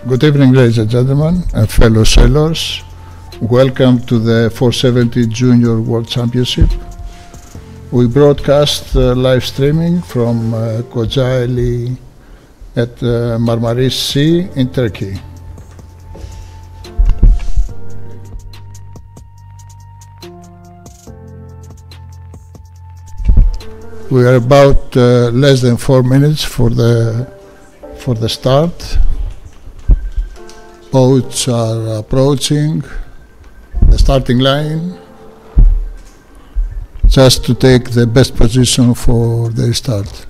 Good evening, ladies and gentlemen and fellow sailors. Welcome to the 470 Junior World Championship. We broadcast live streaming from Kocaeli at Marmaris Sea in Turkey. We are about less than 4 minutes for the start. Boats are approaching the starting line just to take the best position for their start.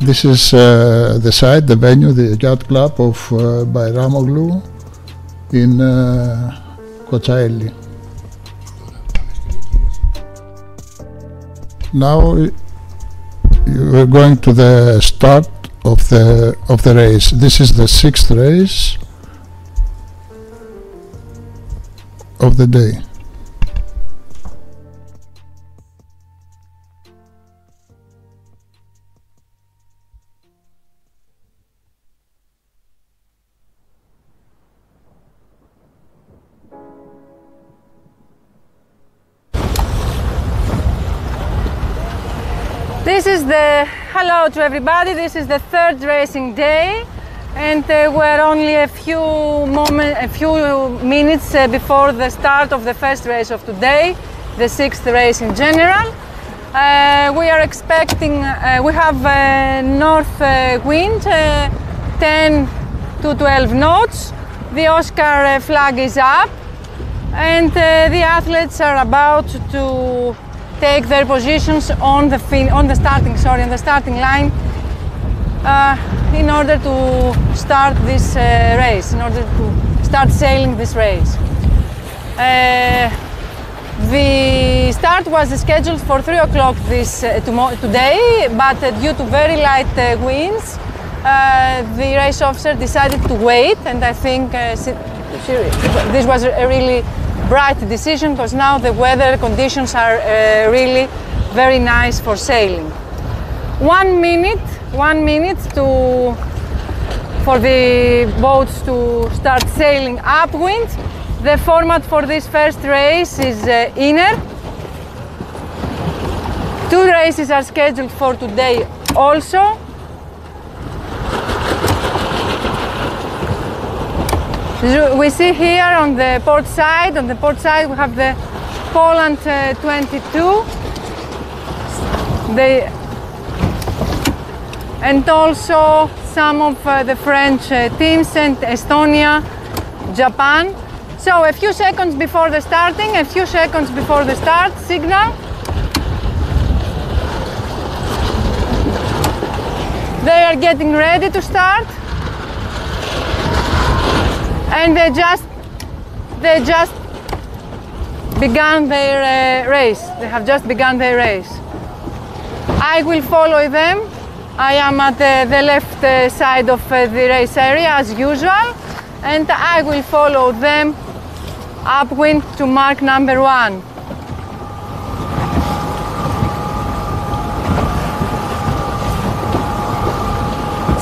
This is the site, the venue, the yacht club of Bayramoglu in Kocaeli. Now you are going to the start of the race. This is the 6th race of the day. Hello to everybody. This is the 3rd racing day, and we're only a few minutes before the start of the first race of today, the 6th race in general. We are expecting, we have north wind, 10 to 12 knots. The Oscar flag is up, and the athletes are about to take their positions on the starting line in order to start this race, in order to start sailing this race. The start was scheduled for 3 o'clock today, but due to very light winds, the race officer decided to wait, and I think this was a really bright decision, because now the weather conditions are really very nice for sailing. 1 minute for the boats to start sailing upwind. The format for this first race is inner. 2 races are scheduled for today also. We see here on the port side, we have the Poland 22, and also some of the French teams, and Estonia, Japan. So a few seconds before the start signal. They are getting ready to start. And they just began their race. They have just begun their race. I will follow them. I am at the left side of the race area as usual, and I will follow them upwind to mark number 1.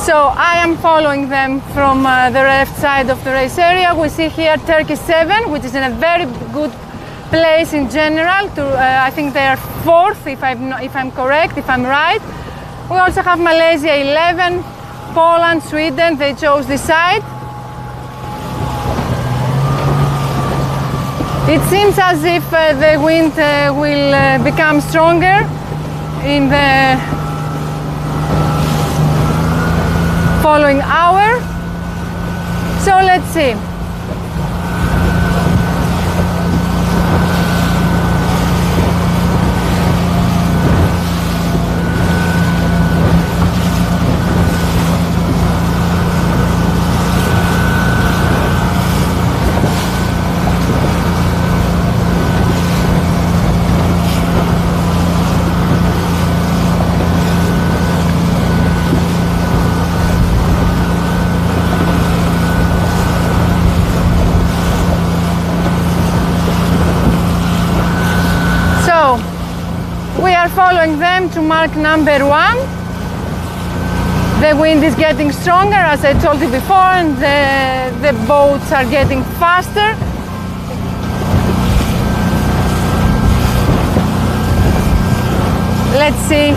So I am following them from the left side of the race area. We see here Turkey 7, which is in a very good place in general. I think they are 4th, if I'm correct, if I'm right. We also have Malaysia 11, Poland, Sweden. They chose this side. It seems as if the wind will become stronger in the following hour, so let's see. following them to mark number 1. The wind is getting stronger, as I told you before, and the boats are getting faster. Let's see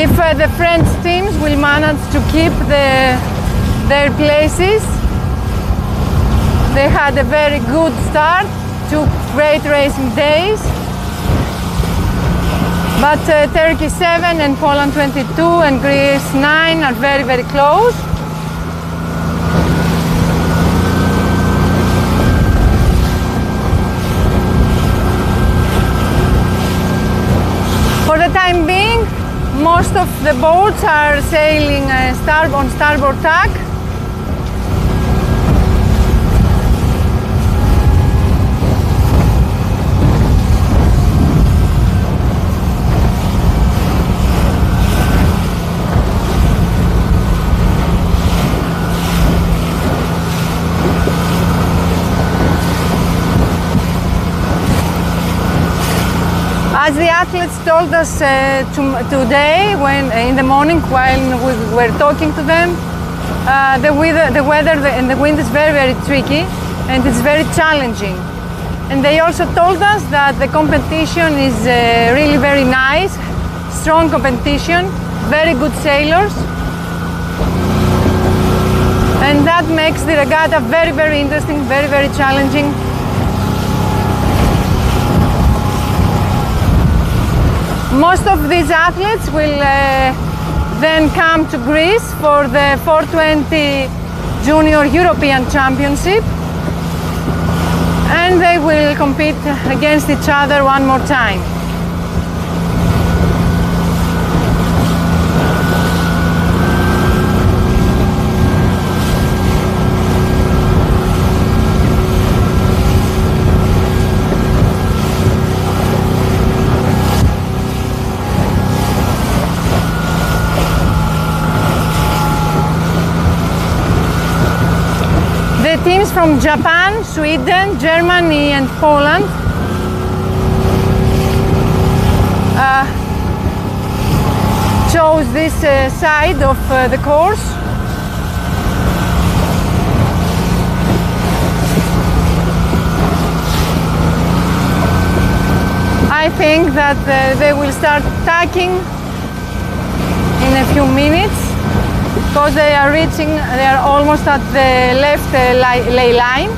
if the French teams will manage to keep their places. They had a very good start, 2 great racing days. But Turkey 7 and Poland 22 and Greece 9 are very, very close. For the time being, most of the boats are sailing on starboard tack. As the athletes told us today, when in the morning while we were talking to them, the weather and the wind is very, very tricky and it's very challenging. And they also told us that the competition is really very nice, strong competition, very good sailors. And that makes the regatta very, very interesting, very, very challenging. Most of these athletes will then come to Greece for the 420 Junior European Championship, and they will compete against each other one more time. Teams from Japan, Sweden, Germany and Poland chose this side of the course. I think that they will start tacking in a few minutes, because they are almost at the left ley line.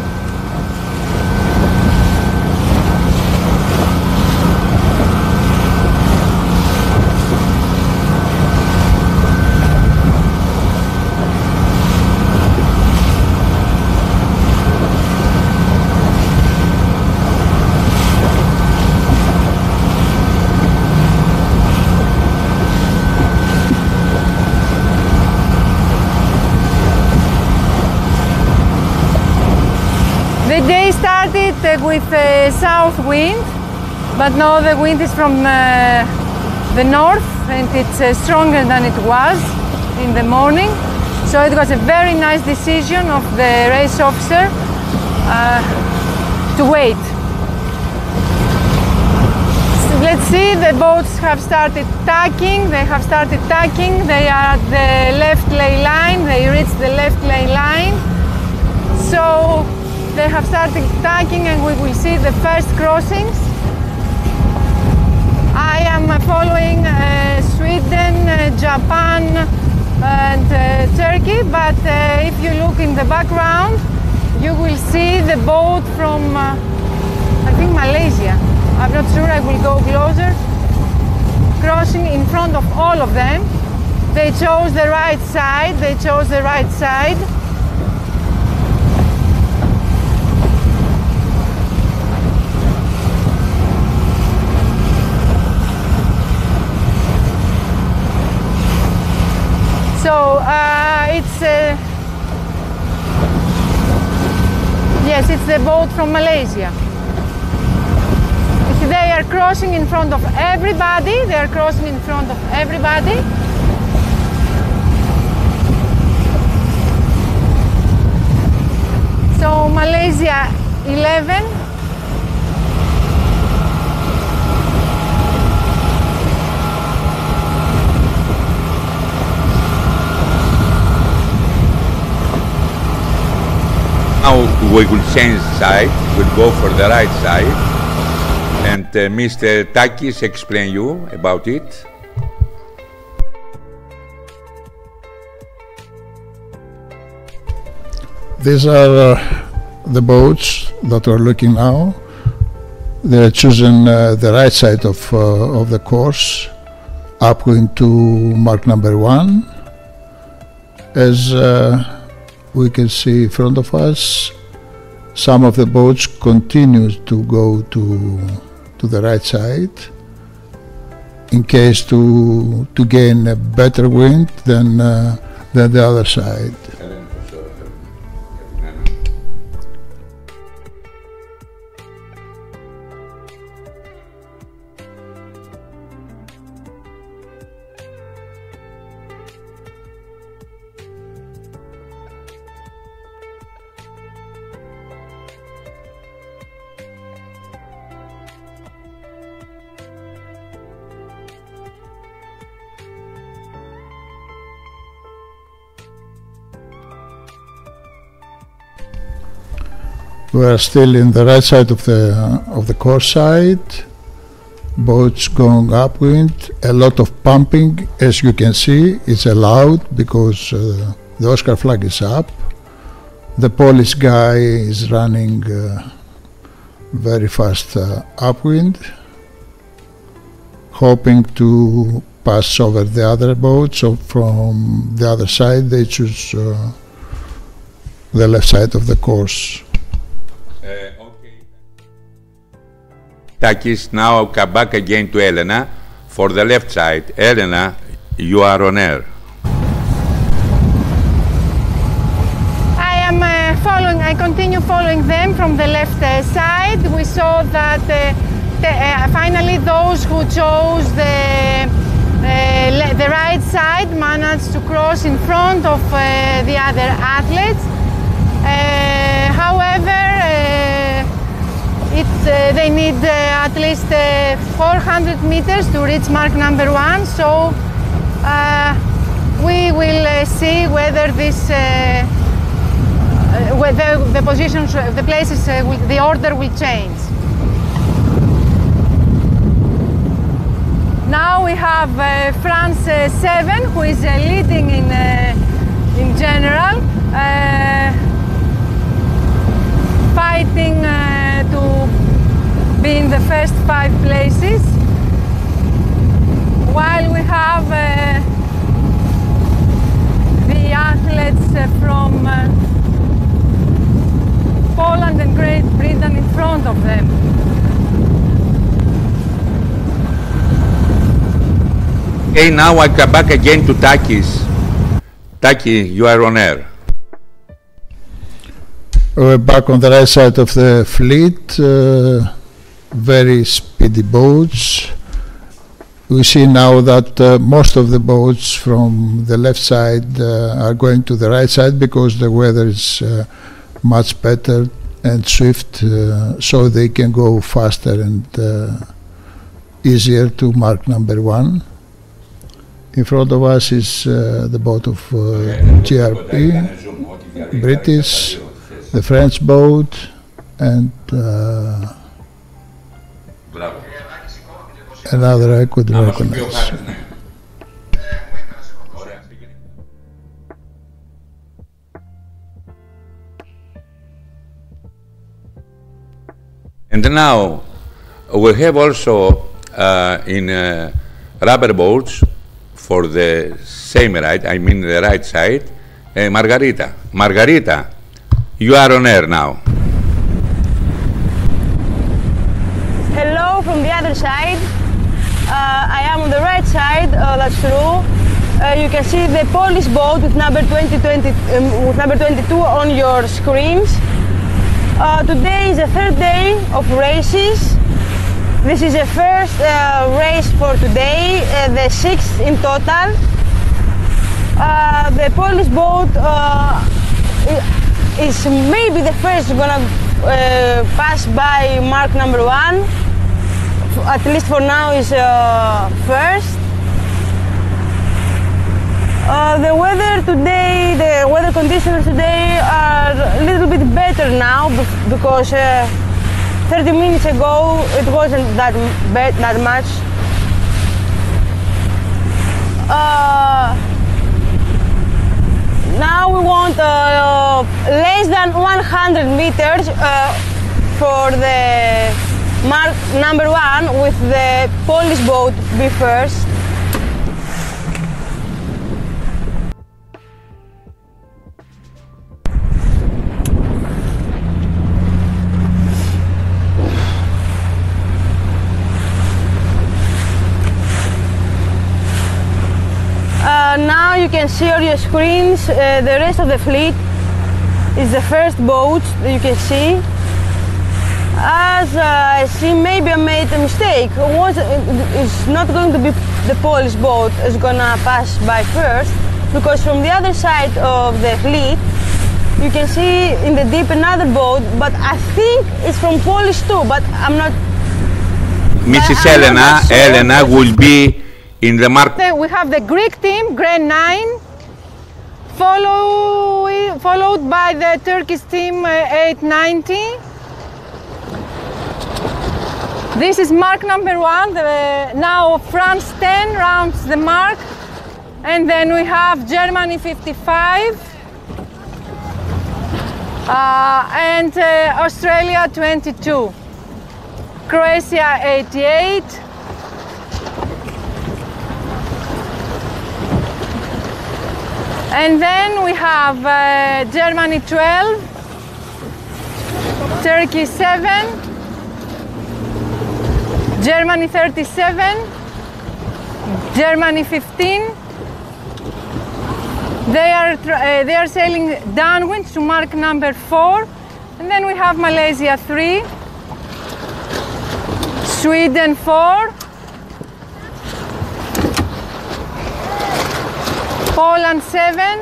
The day started with a south wind, but now the wind is from the north and it's stronger than it was in the morning. So it was a very nice decision of the race officer to wait. Let's see, the boats have started tacking. They have started tacking. They are at the left ley line. They reached the left ley line. So they have started tacking and we will see the first crossings. I am following Sweden, Japan and Turkey, but if you look in the background, you will see the boat from, I think, Malaysia. I'm not sure, I will go closer. Crossing in front of all of them. They chose the right side, they chose the right side. So yes, it's the boat from Malaysia. They are crossing in front of everybody. They are crossing in front of everybody. So Malaysia 11. we will change side, we'll go for the right side, and Mr. Takis explain you about it. These are the boats that we're looking now. They're choosing the right side of the course, upwind to mark number 1. As we can see in front of us, some of the boats continue to go to the right side in case to gain a better wind than the other side. We are still in the right side of the course side. Boats going upwind. A lot of pumping, as you can see, is allowed because the Oscar flag is up. The Polish guy is running very fast upwind, hoping to pass over the other boats. So from the other side, they choose the left side of the course. Okay. Takis, now come back again to Elena for the left side. Elena, you are on air. I continue following them from the left side. We saw that finally those who chose the right side managed to cross in front of the other athletes. However, they need at least 400 meters to reach mark number 1, so we will see whether this whether the positions, the places, the order will change. Now we have France 7, who is leading in general, fighting to be in the first 5 places, while we have the athletes from Poland and Great Britain in front of them. Okay, now I come back again to Takis. Taki, you are on air. We're back on the right side of the fleet. Very speedy boats. We see now that most of the boats from the left side are going to the right side because the weather is much better and swift, so they can go faster and easier to mark number 1. In front of us is the boat of GRP, British, the French boat, and another I could recognize. And now we have also in rubber boats for the same right, I mean the right side, Margarita. Margarita, you are on air now. Hello from the other side. I am on the right side, that's true. You can see the Polish boat with number with number 22 on your screens. Today is the 3rd day of races. This is the first race for today, the 6th in total. The Polish boat is maybe the first gonna pass by mark number 1. At least for now is first. The weather today, the weather conditions today are a little bit better now because 30 minutes ago it wasn't that much. Now we want less than 100 meters for the mark number 1 with the Polish boat be first. Now you can see on your screens the rest of the fleet is the first boat that you can see. As I see, maybe I made a mistake. It's not going to be the Polish boat is gonna pass by first, because from the other side of the fleet you can see in the deep another boat, but I think it's from Polish too, but I'm not. Mrs. Elena will be in the mark. We have the Greek team, grade 9, followed by the Turkish team, 890. This is mark number 1. Now France 10 rounds the mark, and then we have Germany 55 and Australia 22, Croatia 88. And then we have Germany 12, Turkey 7, Germany 37, Germany 15. They are sailing downwind to mark number 4. And then we have Malaysia 3, Sweden 4, Poland 7,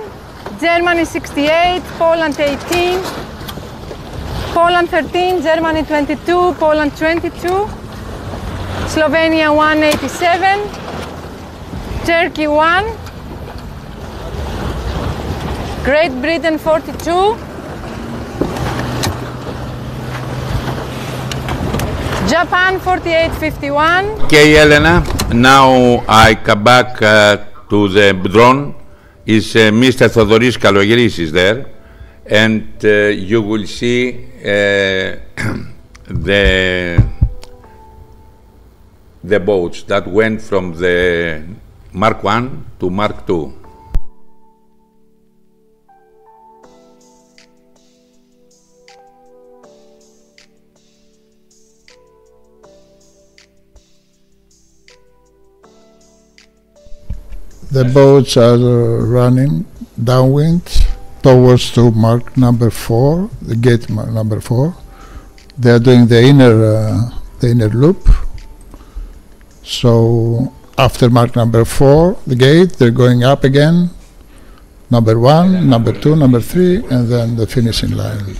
Germany 68, Poland 18, Poland 13, Germany 22, Poland 22, Slovenia 187, Turkey 1, Great Britain 42, Japan 4851. Okay, Elena, now I come back to the drone. Is Mr. Thodoris Kalogeris is there, and you will see the boats that went from the Mark 1 to Mark 2. The boats are running downwind towards to mark number 4, the gate number 4. They are doing the inner loop. So after mark number 4, the gate, they're going up again. Number 1, number 2, number 3, and then the finishing line.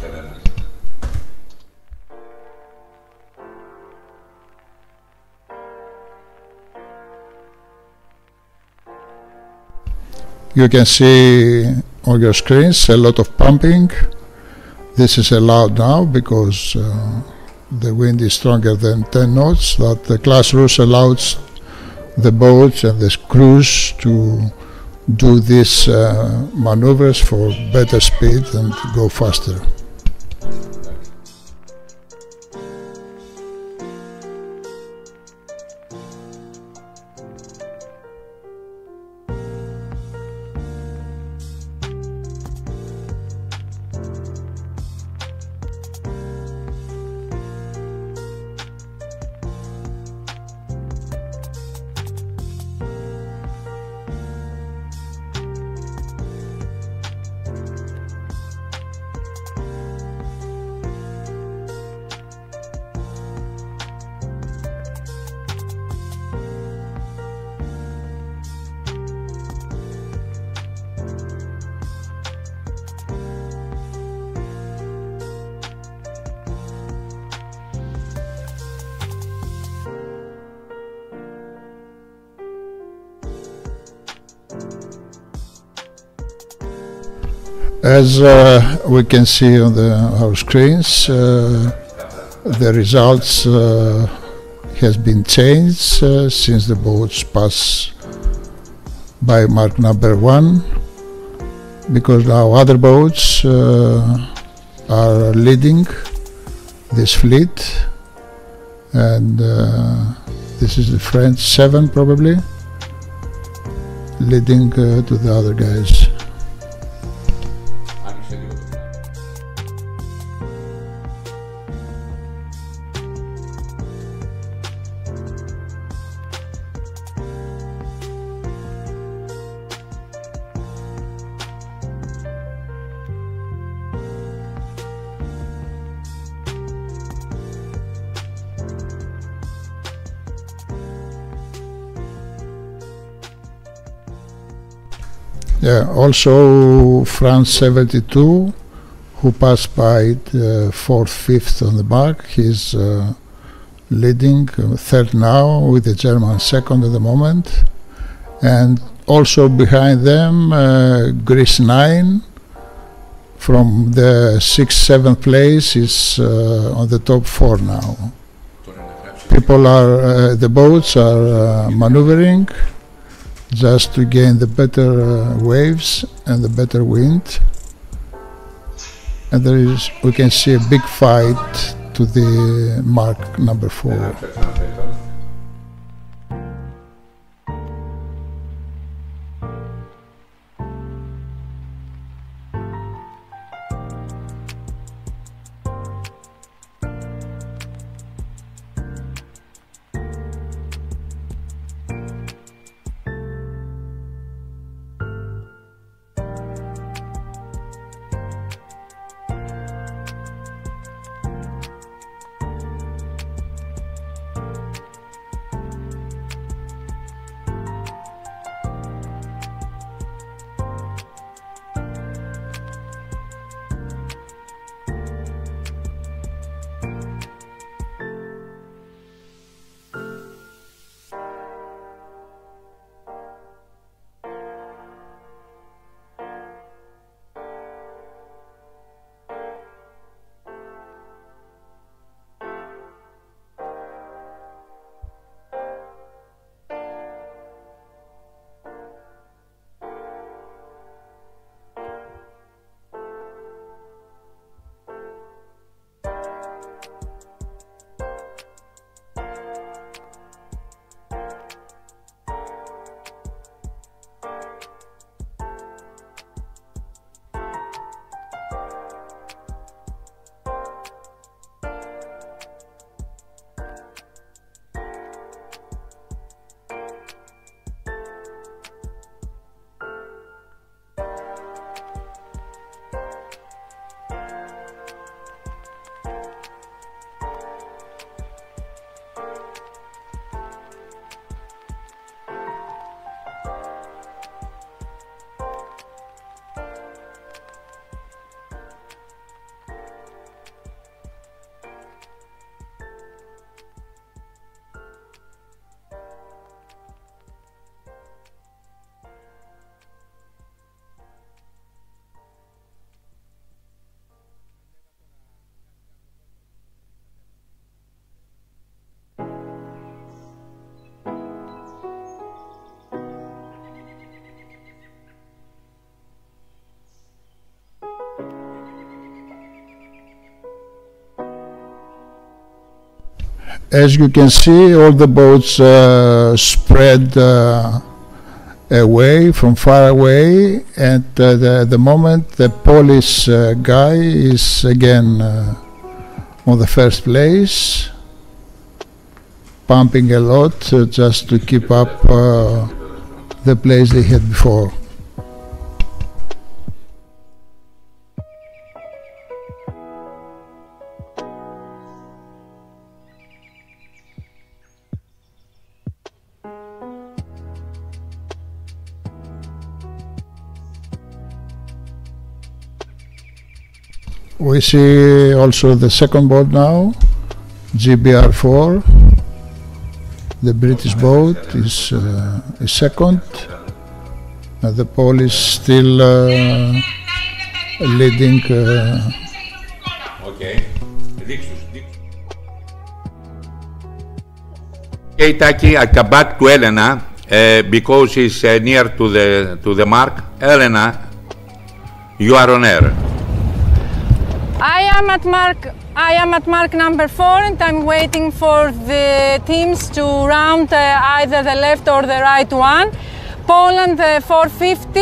You can see on your screens a lot of pumping. This is allowed now because the wind is stronger than 10 knots. That the class rules allows the boats and the crews to do these maneuvers for better speed and to go faster. As we can see on our screens, the results has been changed since the boats pass by mark number 1, because now other boats are leading this fleet, and this is the French 7 probably leading to the other guys. Yeah, also France 72, who passed by 4th, 5th on the mark. He's leading, third now, with the German second at the moment. And also behind them, Greece 9, from the 6th, 7th place, is on the top 4 now. People are, the boats are maneuvering just to gain the better waves and the better wind, and there is, we can see a big fight to the mark number 4. As you can see, all the boats spread away, from far away, and at the moment the Polish guy is again on the first place, pumping a lot just to keep up the place they had before. We see also the second boat now, GBR4. The British boat is second, and the Polish still leading. Okay. Okay, Taki, I come back to Elena because she's near to the mark. Elena, you are on air. I am at mark number 4, and I'm waiting for the teams to round either the left or the right one. Poland 450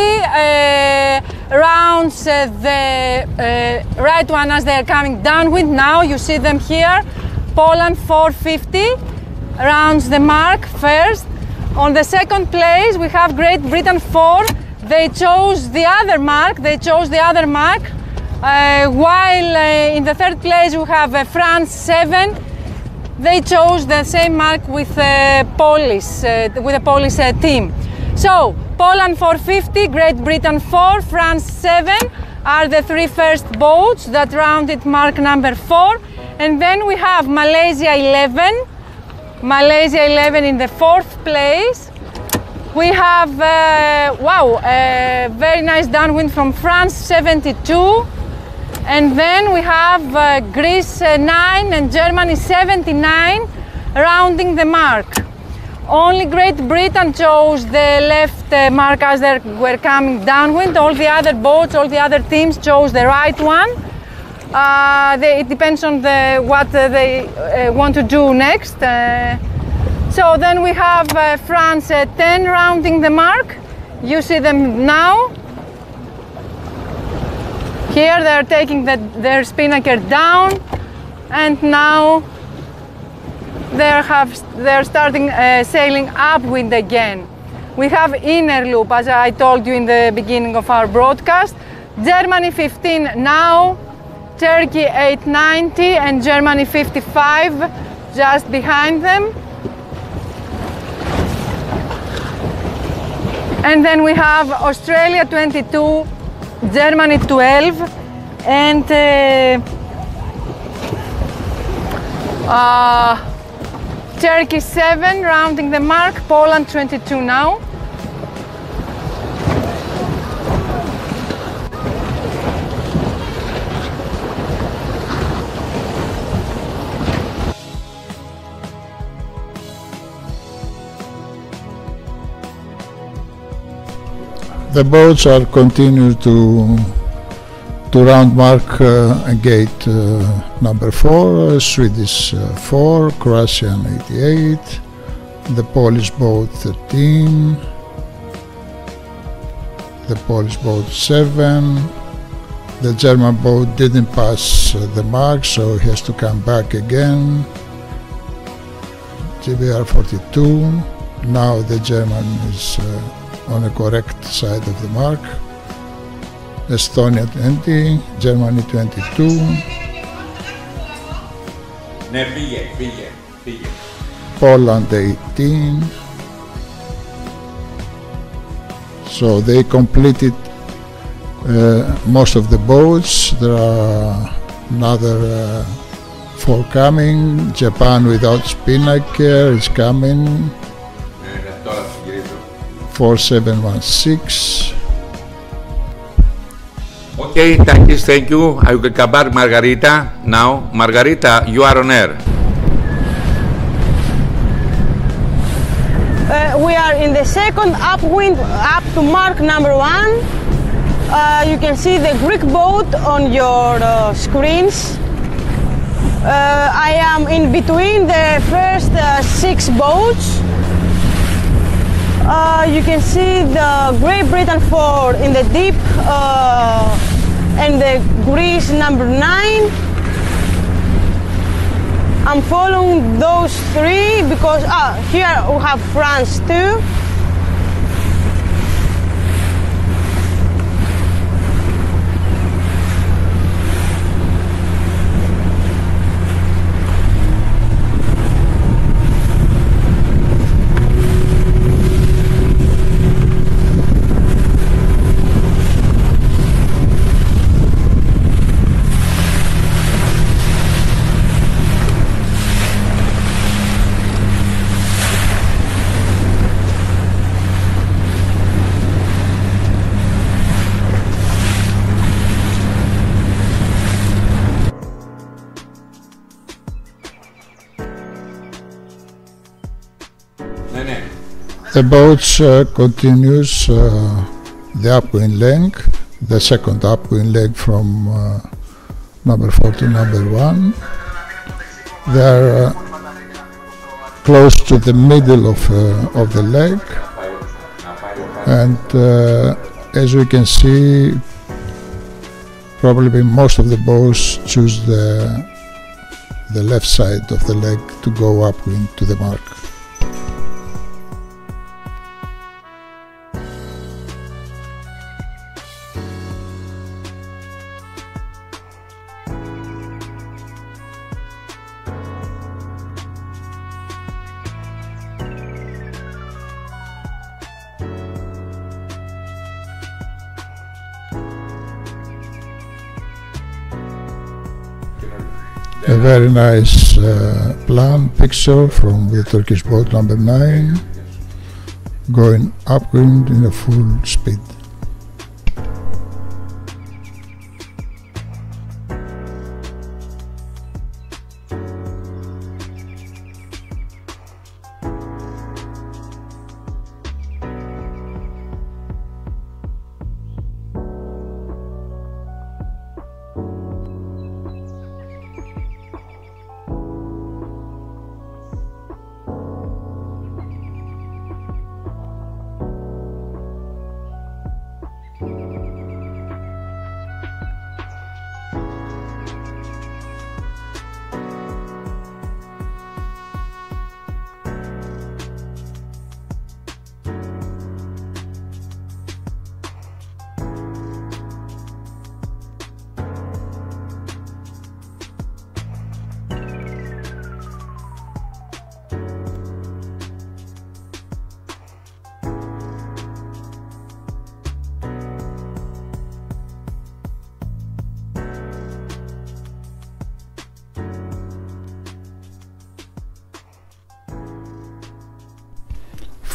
rounds the right one as they are coming downwind. Now you see them here. Poland 450 rounds the mark first. On the second place we have Great Britain 4. They chose the other mark. While in the third place we have France 7. They chose the same mark with the Polish team. So Poland 450, Great Britain 4, France 7 are the 3 first boats that rounded mark number 4, and then we have Malaysia 11 in the 4th place. We have very nice downwind from France 72. And then we have Greece 9 and Germany 79 rounding the mark. Only Great Britain chose the left mark as they were coming downwind. All the other boats, all the other teams chose the right one. It depends on what they want to do next. So then we have France 10 rounding the mark. You see them now. Here they are taking their spinnaker down, and now they're starting sailing upwind again. We have inner loop, as I told you in the beginning of our broadcast. Germany 15 now, Turkey 890 and Germany 55 just behind them. And then we have Australia 22, Germany 12 and Turkey 7 rounding the mark, Poland 22 now. The boats are continuing to round mark gate number 4, Swedish 4, Croatian 88, the Polish boat 13, the Polish boat 7, the German boat didn't pass the mark, so he has to come back again, GBR 42, now the German is on the correct side of the mark. Estonia 20, Germany 22. Poland 18. So they completed most of the boats. There are another 4 coming. Japan without spinnaker is coming. 4716. Okay, thank you. I will come back, Margarita. Now, Margarita, you are on air. We are in the second upwind up to mark number 1. You can see the Greek boat on your screens. I am in between the first 6 boats. You can see the Great Britain 4 in the deep and the Greece number 9. I'm following those 3 because here we have France too. The boat continues the upwind leg, the second upwind leg from number 4 to number 1. They are close to the middle of the leg, and as we can see, probably most of the boats choose the left side of the leg to go upwind to the mark. A very nice plan picture from the Turkish boat number 9 going upwind in a full speed.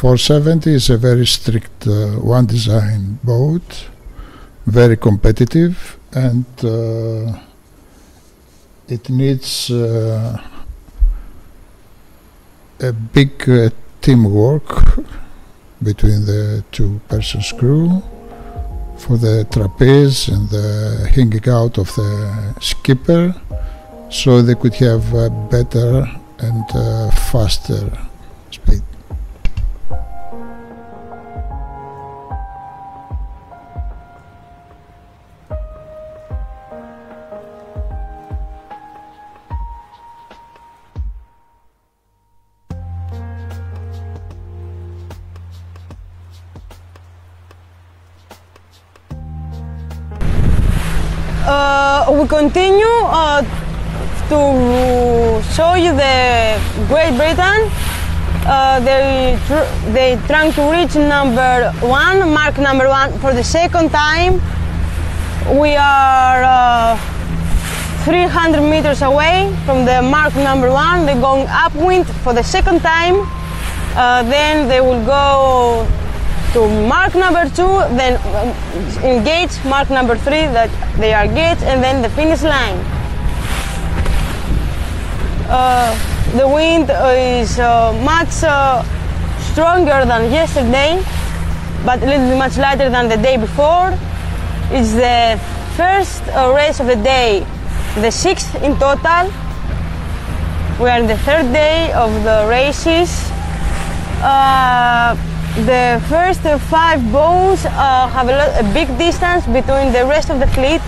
.470 is a very strict one design boat, very competitive, and it needs a big teamwork between the two-persons crew for the trapeze and the hanging out of the skipper, so they could have a better and faster speed. We continue to show you the Great Britain. They trying to reach number 1, mark number 1 for the second time. We are 300 meters away from the mark number 1. They're going upwind for the second time. Then they will go to mark number 2, then engage mark number 3, that they are gates, and then the finish line. The wind is much stronger than yesterday, but a little bit much lighter than the day before. It's the first race of the day, the 6th in total. We are in the 3rd day of the races. The first 5 boats have a big distance between the rest of the fleet.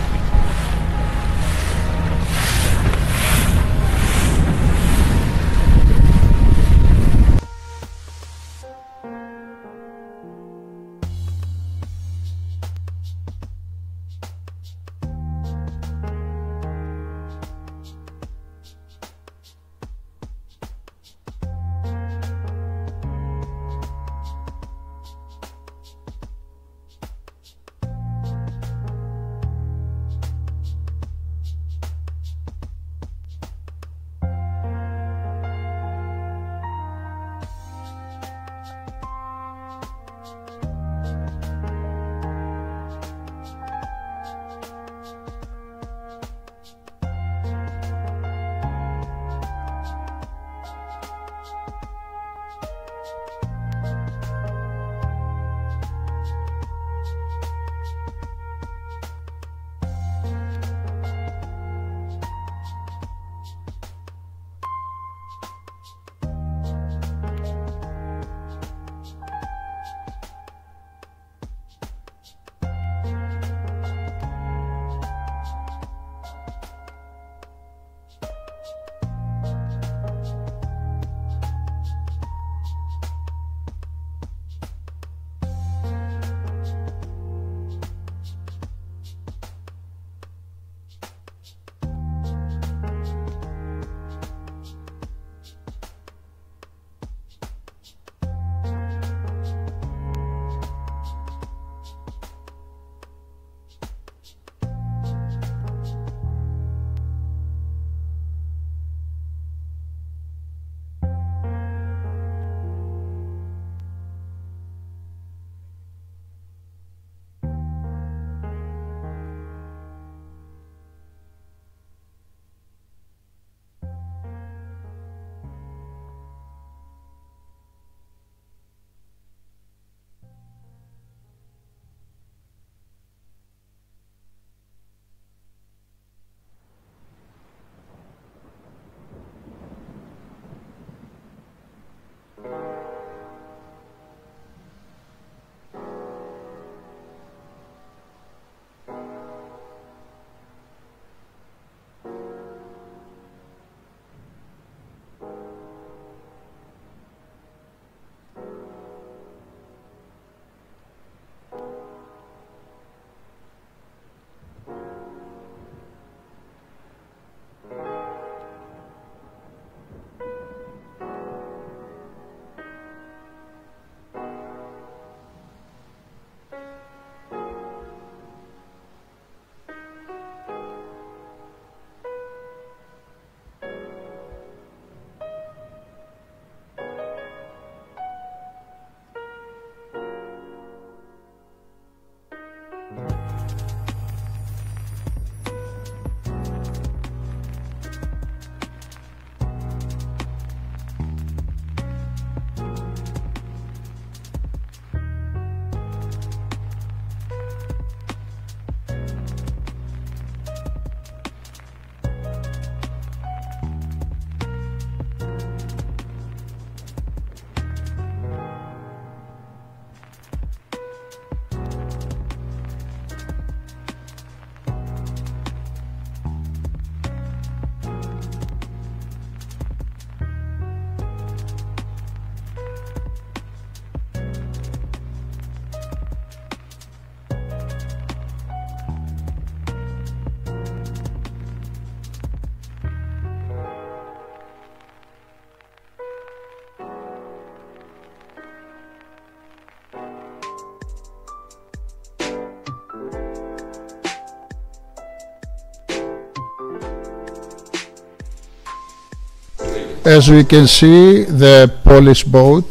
As we can see, the Polish boat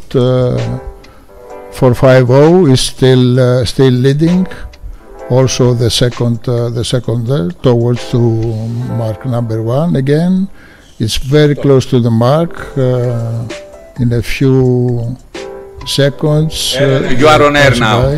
for 5-0 is still leading. Also the second there towards to mark number 1 again. It's very close to the mark. In a few seconds. You are on air now.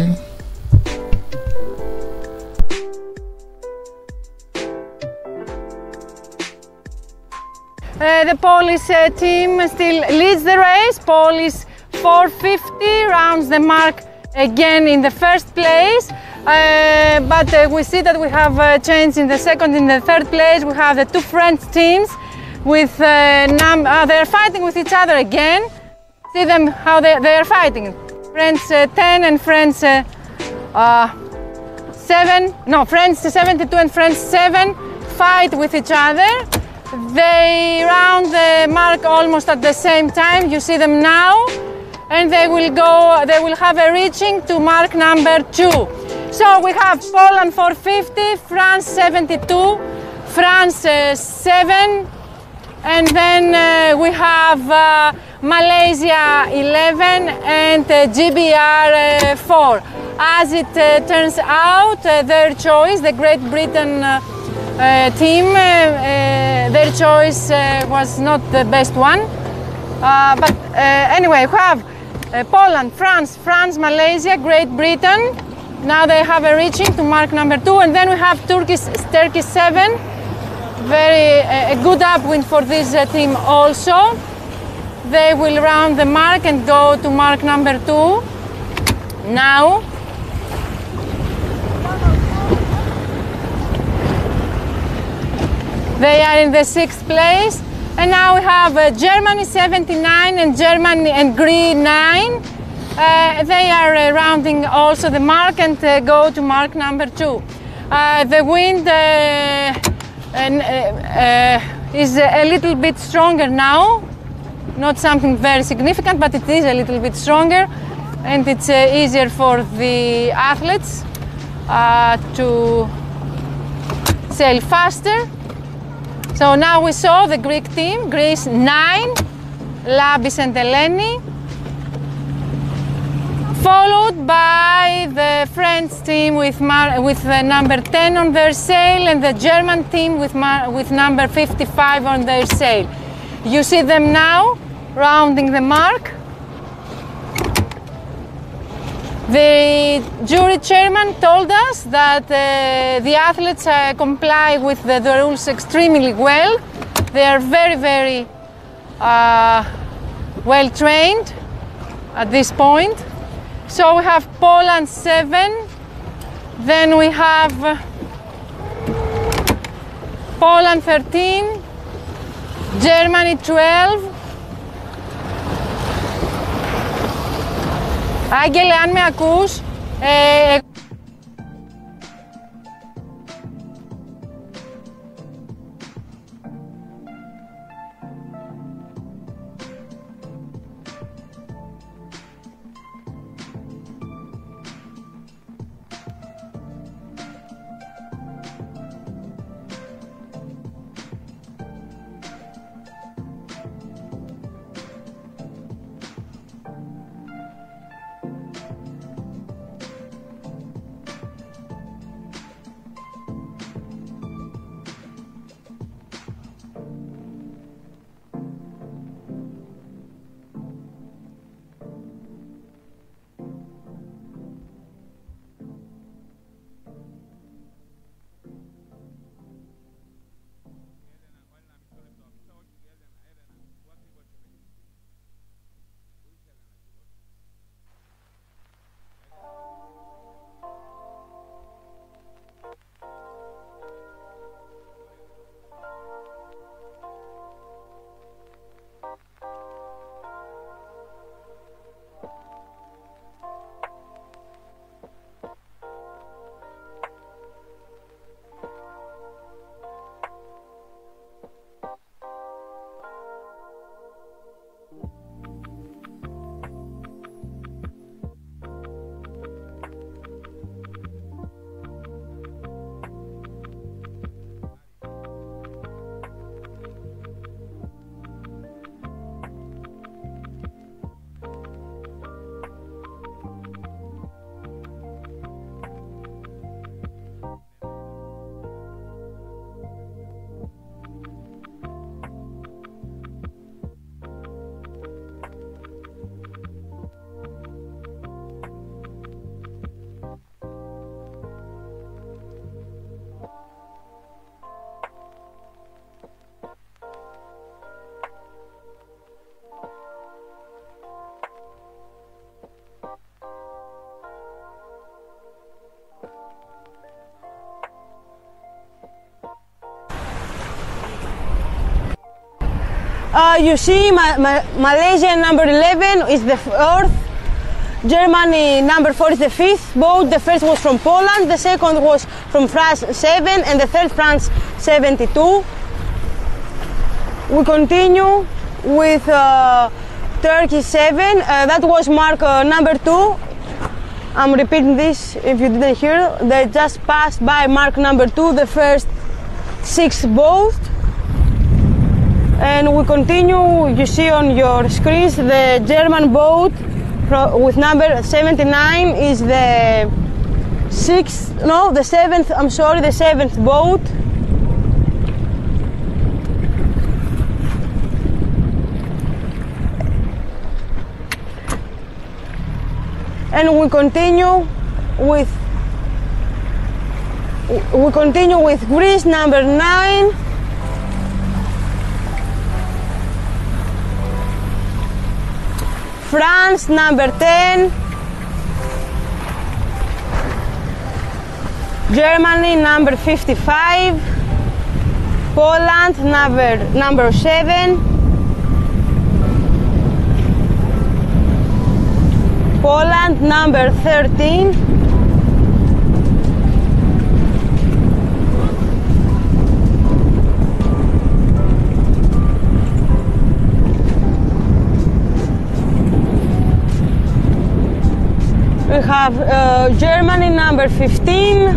The Polish team still leads the race. Polish 450 rounds the mark again in the first place. But we see that we have changed in the second, in the third place. We have the two French teams with they're fighting with each other again. See them how they are fighting. French 10 and French 7. No, French 72 and French 7 fight with each other. They round the mark almost at the same time. You see them now, and they will have a reaching to mark number 2. So we have Poland 450, France 72, France 7, and then we have Malaysia 11 and GBR 4. As it turns out, their choice, the Great Britain team, their choice was not the best one. But anyway, we have Poland, France, Malaysia, Great Britain. Now they have a reaching to mark number 2, and then we have Turkey 7. A good upwind for this team also. They will round the mark and go to mark number 2 now. They are in the 6th place, and now we have Germany 79 and Germany and Greece 9. They are rounding also the mark and go to mark number 2. The wind is a little bit stronger now, not something very significant, but it is a little bit stronger, and it's easier for the athletes to sail faster. So now we saw the Greek team, Greece 9, Labis and Eleni, followed by the French team with number 10 on their sail, and the German team with number 55 on their sail. You see them now rounding the mark. The jury chairman told us that the athletes comply with the rules extremely well. They are very, very well trained at this point. So we have Poland 7, then we have Poland 13, Germany 12. Άγγελε, αν με ακούς, You see Malaysia number 11 is the 4th, Germany number 4 is the 5th boat. The first was from Poland, the second was from France 7, and the third France 72. We continue with Turkey 7, that was mark number 2. I'm repeating this if you didn't hear. They just passed by mark number 2, the first 6 boat. And we continue, you see on your screens, the German boat with number 79 is the 7th boat. And we continue with Greece number 9. France number 10, Germany number 55, Poland number 7, Poland number 13, we have Germany number 15,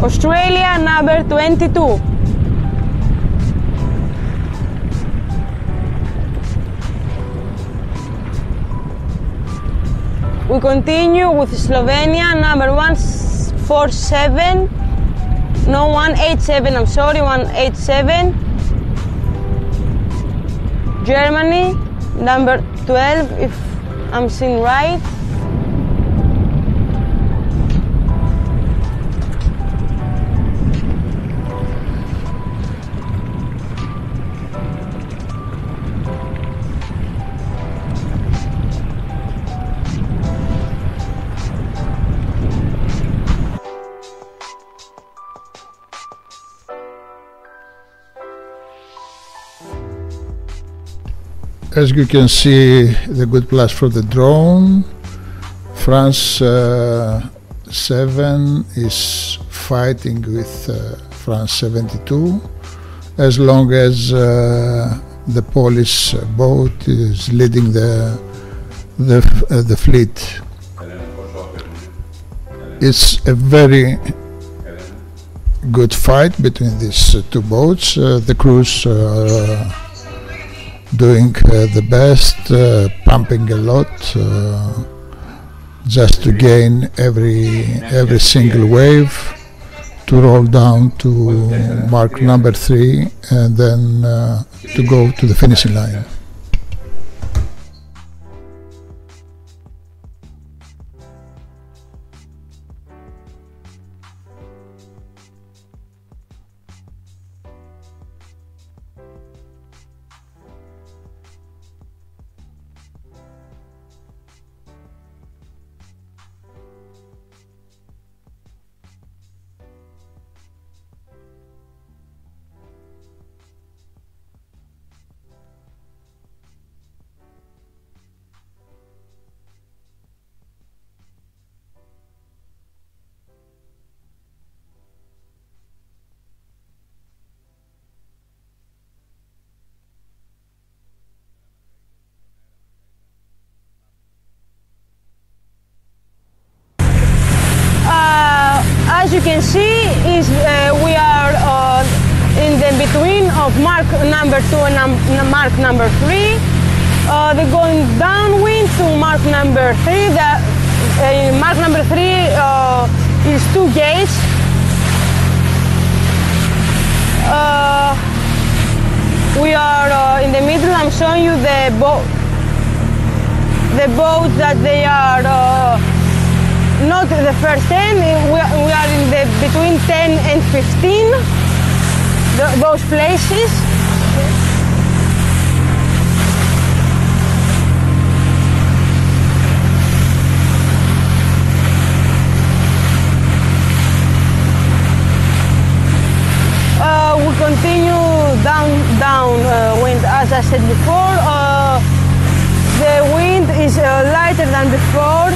Australia number 22. We continue with Slovenia number 187, no 187, I'm sorry, 187. Germany number 12, if I'm seeing right. As you can see, the good plus for the drone, France 7 is fighting with France 72, as long as the Polish boat is leading the fleet. It's a very good fight between these two boats. The crews doing the best, pumping a lot, just to gain every single wave, to roll down to mark number 3 and then to go to the finishing line. As you can see, we are in the between of mark number 2 and mark number 3. They're going downwind to mark number 3. Mark number 3 is 2 gates. We are in the middle. I'm showing you the boat that they are. Not the first 10, we are in the between 10 and 15, those places. We continue than before.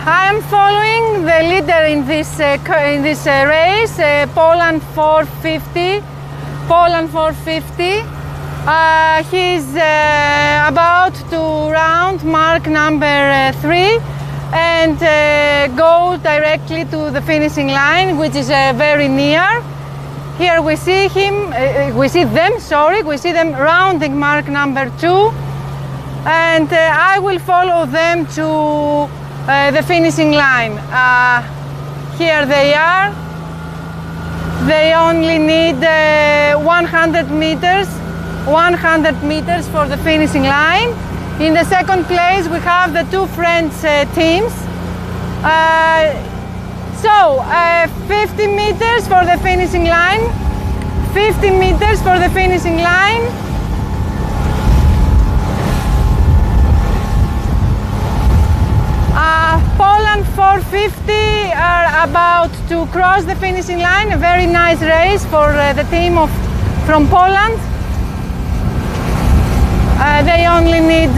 I am following the leader in this race, Poland 450. Poland 450. He's about to round mark number 3 and go directly to the finishing line, which is very near. Here we see them rounding mark number 2, and I will follow them to the finishing line. Here they are. They only need 100 meters for the finishing line. In the second place we have the two French teams. 50 meters for the finishing line. 50 meters for the finishing line. Poland 450 are about to cross the finishing line. A very nice race for the team from Poland. They only need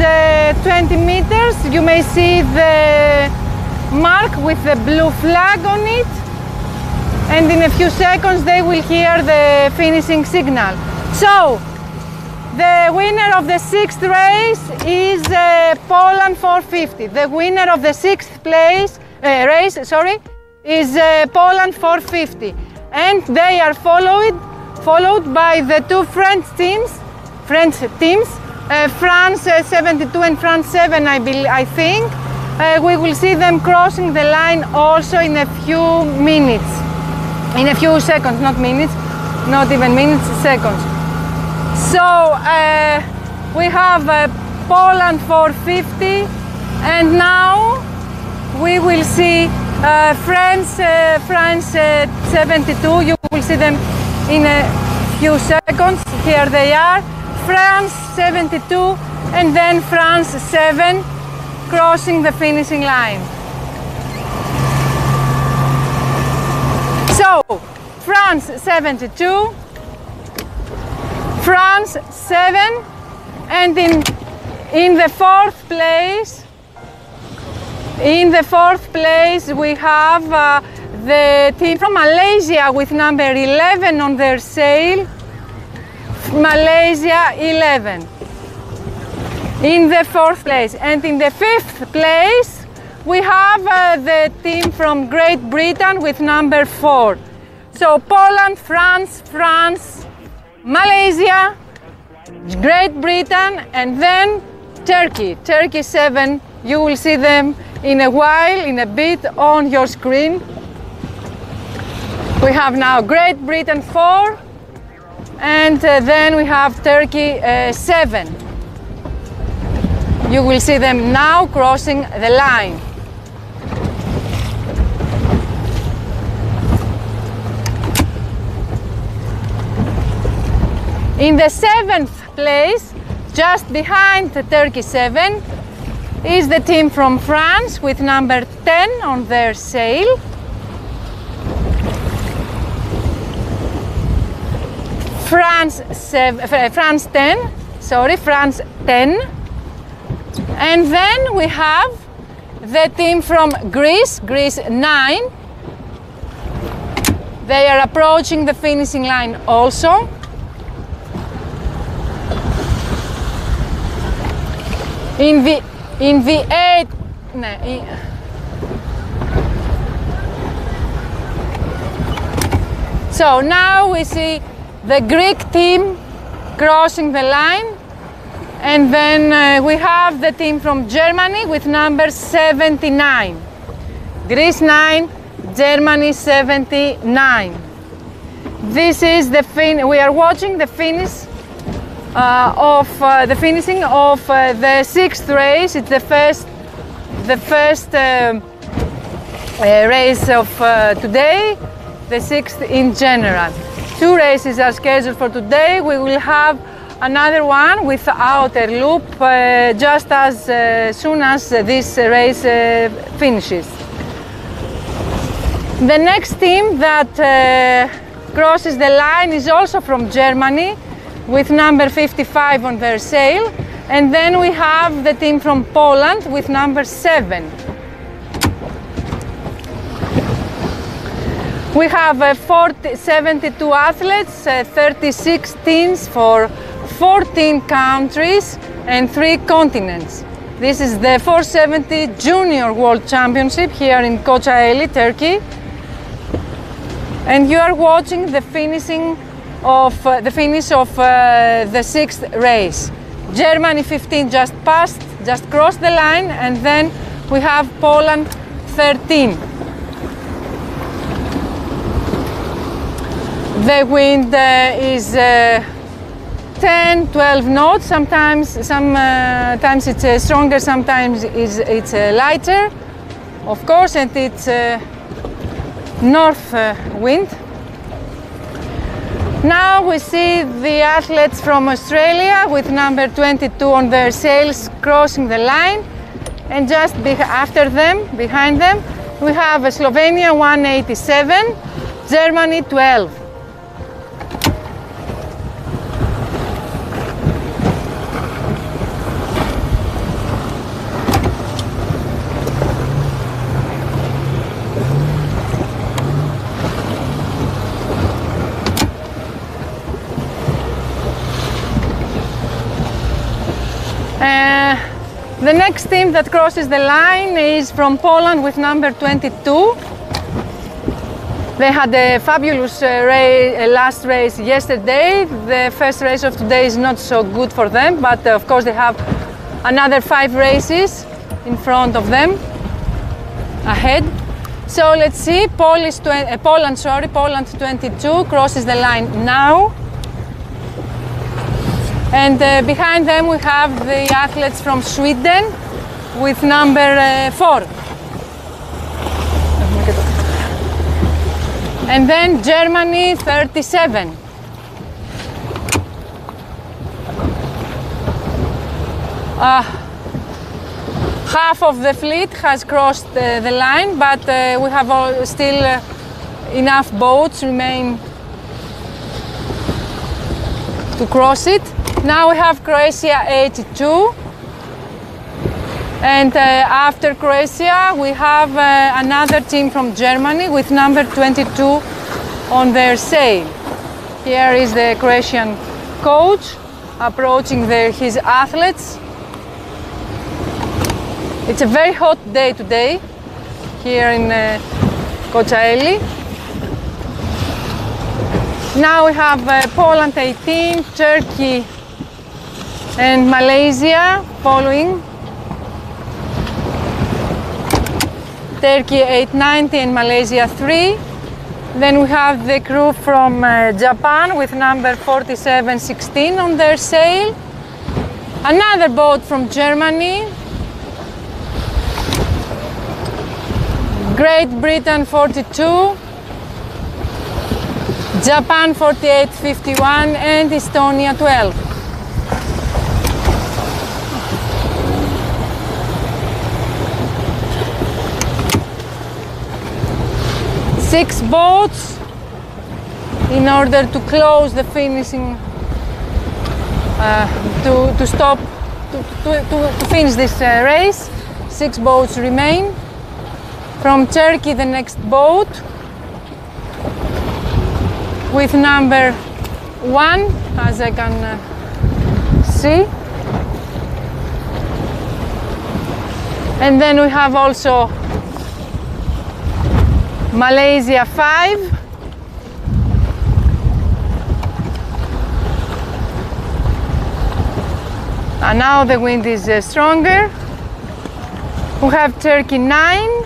20 meters. You may see the mark with the blue flag on it, and in a few seconds they will hear the finishing signal. So the winner of the 6th race is Poland 450. The winner of the 6th place race is Poland 450, and they are followed by the two French teams, France 72 and France 7, I think. We will see them crossing the line also in a few minutes, in a few seconds, not minutes, not even minutes, seconds. So we have Poland 450, and now we will see France 72. You will see them in a few seconds. Here they are, France 72 and then France 7 crossing the finishing line. So France 72, France 7, and in the fourth place we have the team from Malaysia with number 11 on their sail. Malaysia 11 in the fourth place, and in the fifth place we have the team from Great Britain with number 4. So Poland, France, Malaysia, Great Britain, and then Turkey. Turkey 7. You will see them in a while, in a bit, on your screen. We have now Great Britain 4, and then we have Turkey 7. You will see them now crossing the line. In the 7th place, just behind Turkey 7, is the team from France with number 10 on their sail. France 10, France 10. And then we have the team from Greece, Greece 9. They are approaching the finishing line also. In the 8th, so now we see the Greek team crossing the line, and then we have the team from Germany with number 79. Greece 9, Germany 79. This is the we are watching the finish the finishing of the 6th race. It's the first race of today, the 6th in general. 2 races are scheduled for today. We will have another one with outer loop just as soon as this race finishes. The next team that crosses the line is also from Germany with number 55 on their sail, and then we have the team from Poland with number 7. We have 72 athletes, 36 teams for 14 countries and 3 continents. This is the 470 Junior World Championship here in Kocaeli, Turkey. And you are watching the finish of the 6th race. Germany 15 just crossed the line, and then we have Poland 13. The wind is 10-12 knots. Sometimes it's stronger, sometimes it's lighter, of course, and it's north wind. Now we see the athletes from Australia with number 22 on their sails crossing the line, and just after them, behind them, we have Slovenia 187, Germany 12. The next team that crosses the line is from Poland with number 22. They had a fabulous last race yesterday. The first race of today is not so good for them, but of course they have another 5 races in front of them ahead. So let's see, Poland 22 crosses the line now. And behind them we have the athletes from Sweden with number 4. And then Germany 37. Half of the fleet has crossed the line, but we have still enough boats remain to cross it. Now we have Croatia 82, and after Croatia we have another team from Germany with number 22 on their sail. Here is the Croatian coach approaching his athletes. It's a very hot day today here in Kocaeli. Now we have Poland 18, Turkey and Malaysia following. Turkey 890 and Malaysia 3. Then we have the crew from Japan with number 4716 on their sail. Another boat from Germany. Great Britain 42. Japan 48.51 and Estonia 12. Six boats in order to close the finishing, to stop, to finish this race. 6 boats remain. From Turkey, the next boat with number 1, as I can see. And then we have also Malaysia 5. And now the wind is stronger. We have Turkey 9.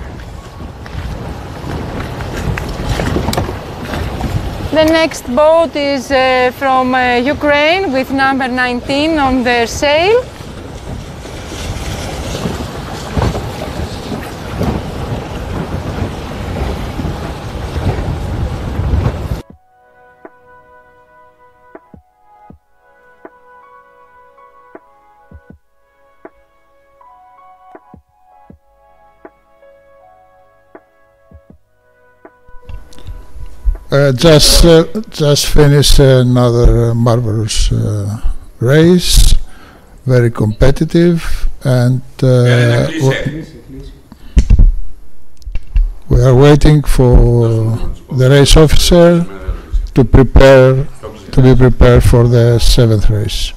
The next boat is from Ukraine with number 19 on their sail. Just finished another marvelous race, very competitive, and we are waiting for the race officer to be prepared for the 7th race.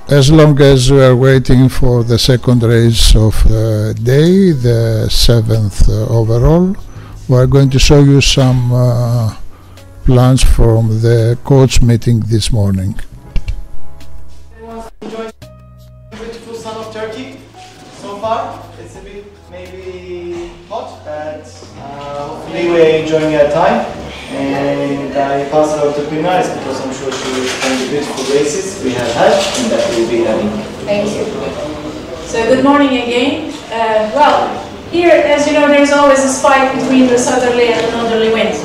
As long as we are waiting for the second race of the day, the 7th overall, we are going to show you some plans from the coach meeting this morning. Enjoying the beautiful sun of Turkey so far. It's a bit maybe hot, but hopefully we're enjoying our time. And I pass it on to Pinaris because I'm sure she will explain the beautiful races we have had and that we will be having. Thank you. So good morning again. Well, here, as you know, there's always a spike between the southerly and the northerly wind.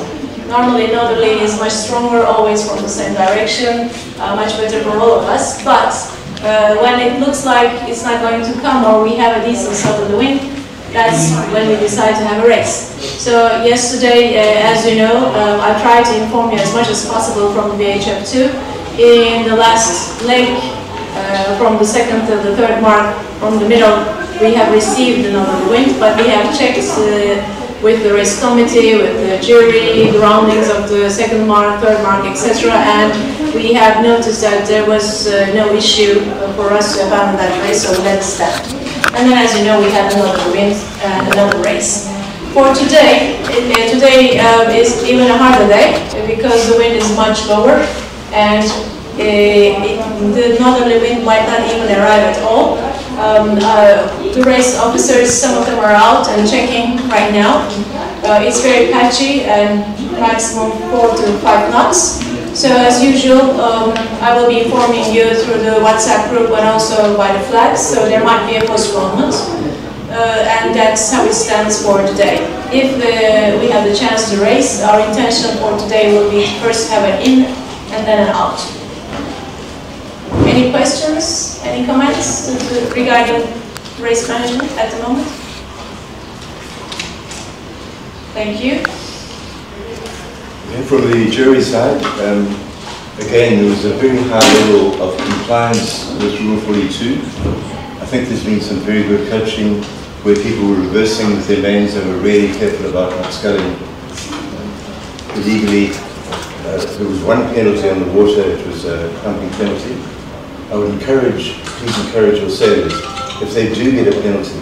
Normally, northerly is much stronger, always from the same direction, much better for all of us. But when it looks like it's not going to come or we have a decent southerly wind, that's when we decide to have a race. So yesterday, as you know, I tried to inform you as much as possible from the VHF2. In the last leg, from the 2nd to the 3rd mark, from the middle, we have received another wind, but we have checked with the race committee, with the jury, the roundings of the 2nd mark, 3rd mark, etc. And we have noticed that there was no issue for us to abandon that race, so we let it stand. And then, as you know, we had another wind and another race. For today, today is even a harder day because the wind is much lower and the northerly wind might not even arrive at all. The race officers, some of them are out and checking right now. It's very patchy and maximum 4 to 5 knots. So as usual, I will be informing you through the WhatsApp group but also by the flags, so there might be a postponement. And that's how it stands for today. If we have the chance to race, our intention for today will be to first have an in and then an out. Any questions, any comments regarding race management at the moment? Thank you. And from the jury side, again, there was a very high level of compliance with Rule 42. I think there's been some very good coaching where people were reversing with their lanes and were really careful about not sculling illegally. There was one penalty on the water, it was a pumping penalty. I would please encourage your sailors, if they do get a penalty,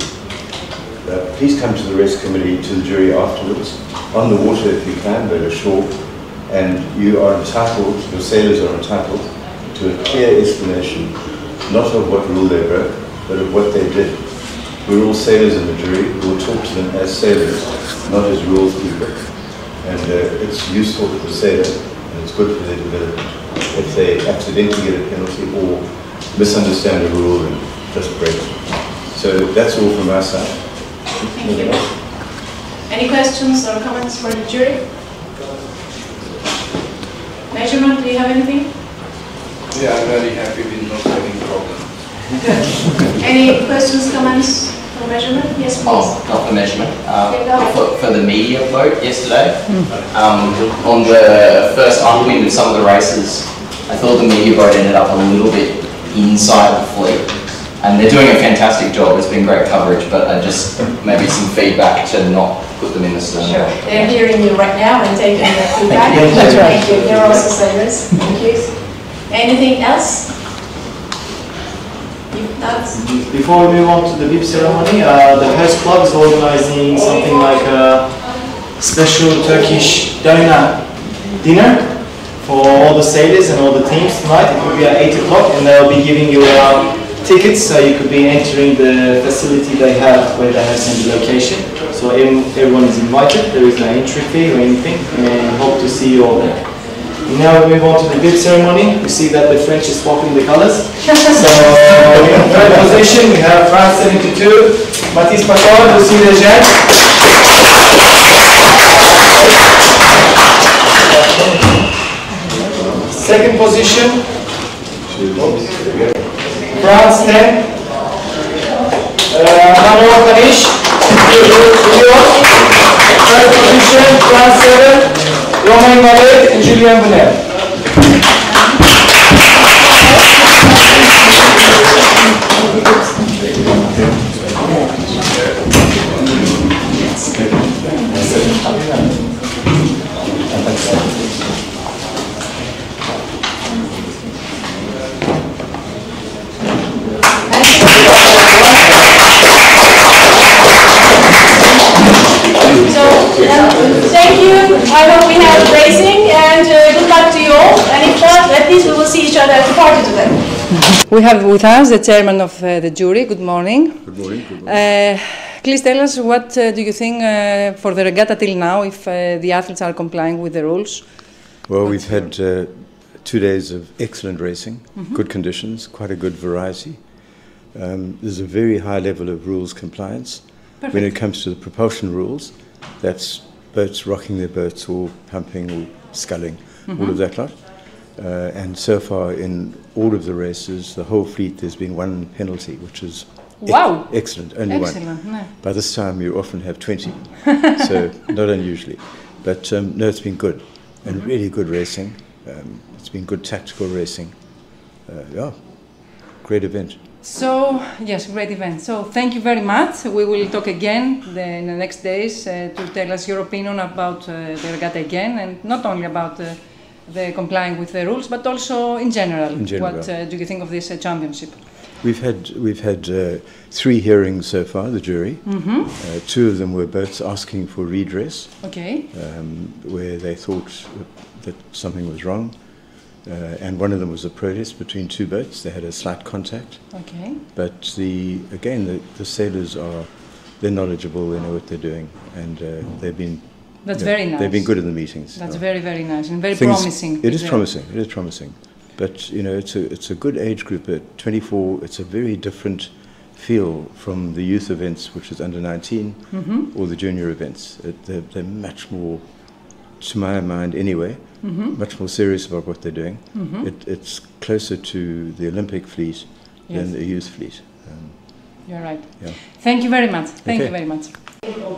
please come to the race committee, to the jury afterwards, on the water if you can, but ashore, and you are entitled, your sailors are entitled to a clear explanation, not of what rule they broke, but of what they did. We're all sailors in the jury. We'll talk to them as sailors, not as rules people. And it's useful for the sailor, and it's good for their development. If they accidentally get a penalty or misunderstand a rule and just break it. So that's all from our side. Thank you. Any questions or comments for the jury? Measurement, do you have anything? Yeah, I'm very happy with not having problem. Good. Any questions, comments for measurement? Yes, please. Oh, not for measurement. For the media vote yesterday, on the first upwind in some of the races, I thought the media vote ended up a little bit inside the fleet. And they're doing a fantastic job. It's been great coverage, but I just maybe some feedback to not put them in the stern. Sure. They're hearing you right now and taking your feedback. That's right. Thank you. They're also sailors. Thank you. Anything else? Before we move on to the VIP ceremony, the host club is organizing something like a special Turkish donor dinner for all the sailors and all the teams tonight. It will be at 8 o'clock, and they'll be giving you tickets, so you could be entering the facility they have where they have sent the location. So everyone is invited. There is no entry fee or anything, and hope to see you all there. Now we move on to the VIP ceremony. We see that the French is swapping the colors. So in third position we have France 72, Mathis Pacol, Lucie Lejeune. Second position, France 10, Manuel Kanish, third position, France 7, Romain Mallet and Julien Bonnet. Thank you. I hope we have racing, and good luck to you all. And if not, at least we will see each other at the party today. We have with us the chairman of the jury. Good morning. Good morning. Good morning. Please tell us, what do you think for the regatta till now, if the athletes are complying with the rules? Well, we've had 2 days of excellent racing, good conditions, quite a good variety. There's a very high level of rules compliance. Perfect. When it comes to the propulsion rules, that's boats rocking their boats or pumping or sculling, all of that lot. And so far in all of the races, the whole fleet, there's been one penalty, which is wow. Excellent, only Excellent. one. No. By this time you often have 20, so not unusually. But no, it's been good, and really good racing. It's been good tactical racing. Yeah, great event. So, yes, great event. So, thank you very much. We will talk again in the next days to tell us your opinion about the regatta again, and not only about the complying with the rules, but also in general. In general. What do you think of this championship? We've had 3 hearings so far, the jury. 2 of them were boats asking for redress, Okay. where they thought that something was wrong. And one of them was a protest between 2 boats. They had a slight contact. Okay. But the sailors they're knowledgeable, they know what they're doing, and they've been. That's very nice. They've been good in the meetings. That's very, very nice and very promising. It is promising. It is promising. But it's a good age group at 24. It's a very different feel from the youth events, which is under 19, or the junior events. They're much more, to my mind anyway, much more serious about what they're doing. It's closer to the Olympic fleet than the youth fleet. You're right. Yeah. Thank you very much. Thank you very much.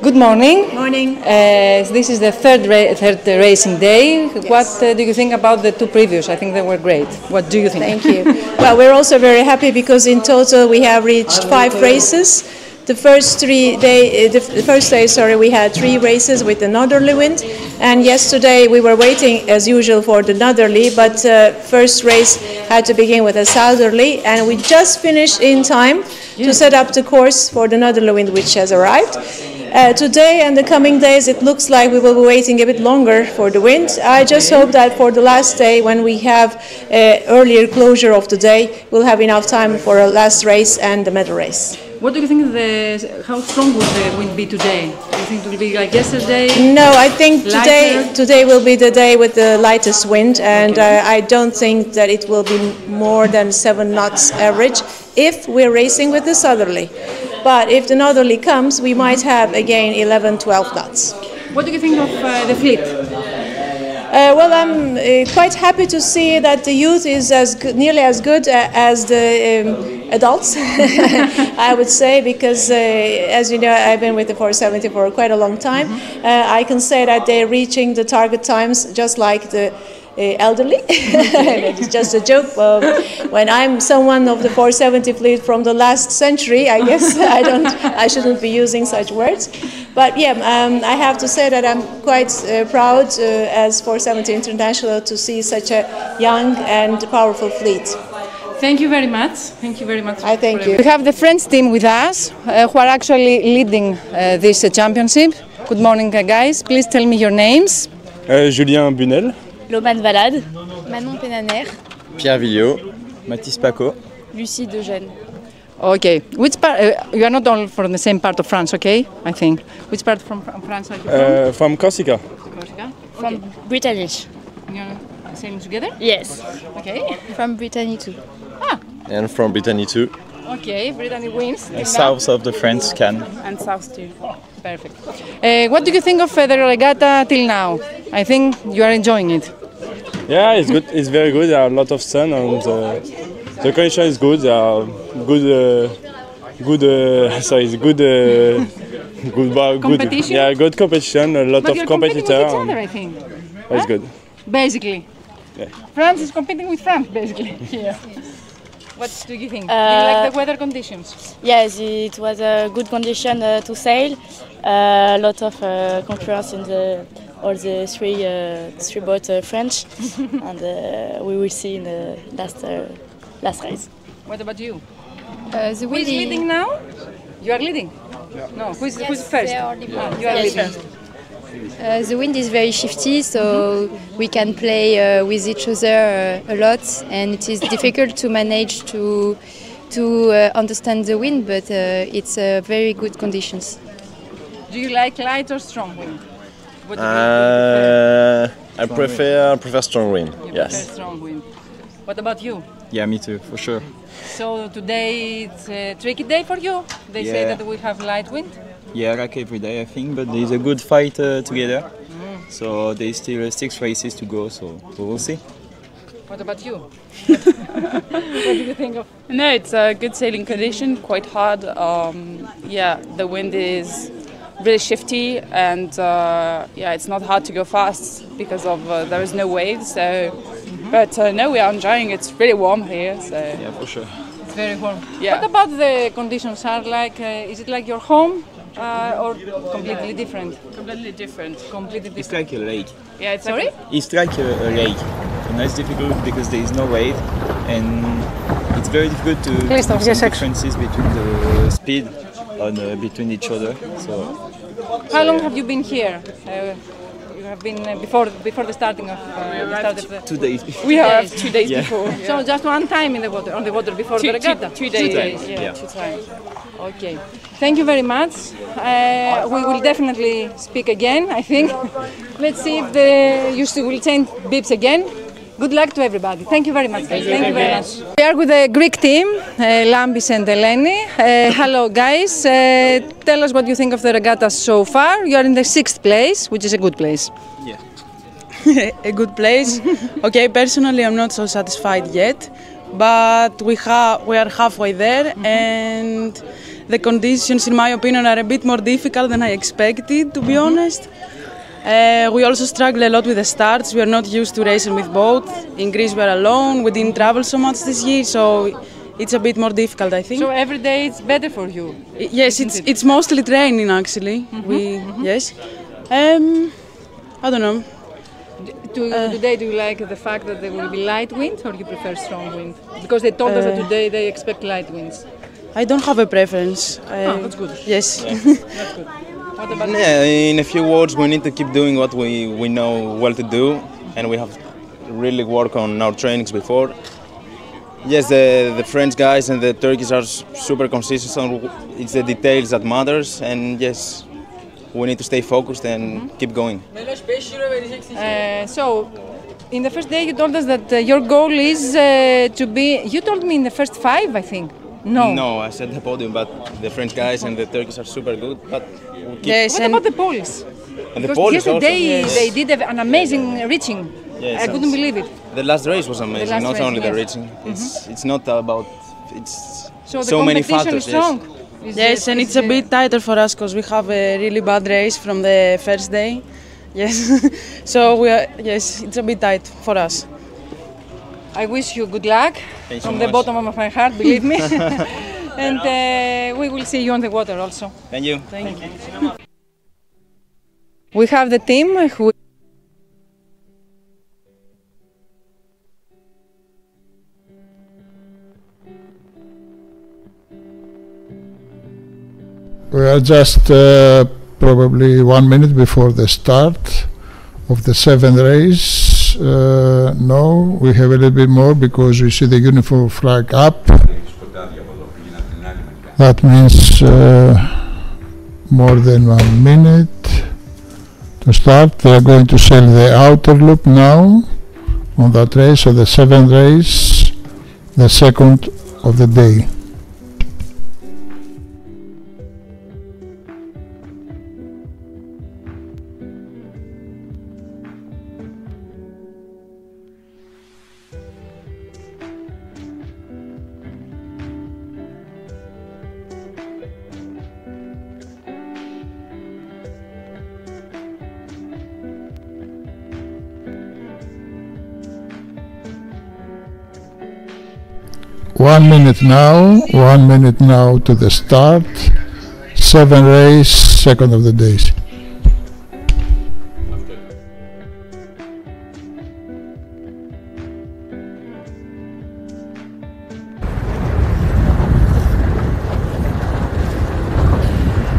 Good morning. Morning. This is the third racing day. What do you think about the 2 previous? I think they were great. What do you think? Thank you. Well, we're also very happy because in total we have reached 5 races. The first day, we had 3 races with the northerly wind, and yesterday we were waiting as usual for the northerly, but first race had to begin with a southerly, and we just finished in time to set up the course for the northerly wind, which has arrived. Today and the coming days, it looks like we will be waiting a bit longer for the wind. I just hope that for the last day, when we have earlier closure of the day, we'll have enough time for a last race and the medal race. What do you think how strong will the wind be today? Do you think it will be like yesterday? No, I think today will be the day with the lightest wind, and I don't think that it will be more than 7 knots average if we're racing with the southerly. But if the northerly comes, we might have again 11-12 knots. What do you think of the fleet? Well, I'm quite happy to see that the youth is nearly as good as the adults, I would say, because as you know, I've been with the 470 for quite a long time. I can say that they're reaching the target times just like the elderly. It's just a joke. When I'm someone of the 470 fleet from the last century, I guess I shouldn't be using such words. But yeah, I have to say that I'm quite proud as 470 International to see such a young and powerful fleet. Thank you very much. Thank you very much. I thank you. We have the French team with us who are actually leading this championship. Good morning, guys. Please tell me your names. Julien Bunel. Loman Valade, Manon Penaner, Pierre Villot, Mathis Paco, Lucie Dejeune. Okay, which part? You are not all from the same part of France, okay? I think. Which part from France are you from? From Corsica. Corsica? From Brittany. You're sailing together? Yes. Okay. From Brittany too. Ah. And from Brittany too. Okay, Brittany wins. South of the French can. And south too. Perfect. What do you think of the regatta till now? I think you are enjoying it. Yeah, it's good. It's very good. There are a lot of sun and the condition is good. There are good competition. Yeah, good competition. A lot of competitors. With each other, I think. That's good. Basically. Yeah. France is competing with France, basically. Yeah. What do you think? Do you like the weather conditions? Yes, it was a good condition to sail. A lot of concurrence in all the three boats French, and we will see in the last race. What about you? The Who is leading now? You are leading? Yeah. No, who's first? You are leading. The wind is very shifty, so we can play with each other a lot, and it is difficult to manage to understand the wind, but it's very good conditions. Do you like light or strong wind? What do I prefer strong wind. You yes. prefer strong wind. What about you? Yeah, me too, for sure. So today it's a tricky day for you. They say that we have light wind. Yeah, like every day I think, but there's a good fight together. So there's still 6 races to go, so we'll see. What about you? What do you think of? No, it's a good sailing condition, quite hard. Yeah, the wind is really shifty, and yeah, it's not hard to go fast because of there is no waves. So, but no, we are enjoying. It's really warm here. So yeah, for sure. It's very warm. Yeah. What about the conditions? Are like? Is it like your home? Or completely different? Completely different. Completely different. It's like a lake. Yeah, it's sorry? It's like a lake. And it's difficult because there is no wave, and it's very difficult to do some differences between the speed and between each other. So. How long have you been here? You have been before the starting of the start 2 days. We arrived 2 days before. Yeah. So just one time in the water, on the water before the regatta. 2 days. Yeah, 2 times. Okay. Thank you very much. We will definitely speak again, I think. Let's see if you will change bips again. Good luck to everybody. Thank you very much. Thank you very much. We are with the Greek team, Lambis and Eleni. Hello guys. Tell us what you think of the regatta so far. You are in the 6th place, which is a good place. Yeah. A good place. Okay, personally I'm not so satisfied yet, but we are halfway there, and the conditions in my opinion are a bit more difficult than I expected, to be honest. We also struggle a lot with the starts. We are not used to racing with both. In Greece we are alone. We didn't travel so much this year, so it's a bit more difficult, I think. So every day it's better for you? Yes, it's mostly training actually. Yes. I don't know. Today, do you like the fact that there will be light wind, or you prefer strong wind? Because they told us that today they expect light winds. I don't have a preference. That's good. Yes. That's good. What about Yeah, in a few words, we need to keep doing what we know well to do, and we have really worked on our trainings before. Yes, the French guys and the Turkish are super consistent. It's the details that matters, and yes, we need to stay focused and keep going. So, in the first day you told us that your goal is to be, you told me in the first 5, I think. No. No, I said the podium, but the French guys and the Turkish are super good. But we'll keep. Yes, what about the Polish? And the Because Polish yesterday also. they did an amazing reaching. Yes, I couldn't believe it. The last race was amazing, last not race, only the yes. reaching. It's not about, it's So the so many competition factors. is strong. Yes, and it's a bit tighter for us because we have a really bad race from the first day. Yes, so yes, it's a bit tight for us. I wish you good luck Thanks from so the much. bottom of my heart, believe me. And we will see you on the water also. Thank you. Thank you. We have the team who We are just probably 1 minute before the start of the 7th race. No, we have a little bit more because we see the uniform flag up. That means more than 1 minute to start. They are going to sail the outer loop now on that race, so the 7th race, the 2nd of the day. One minute now to the start. 7 race, 2nd of the days.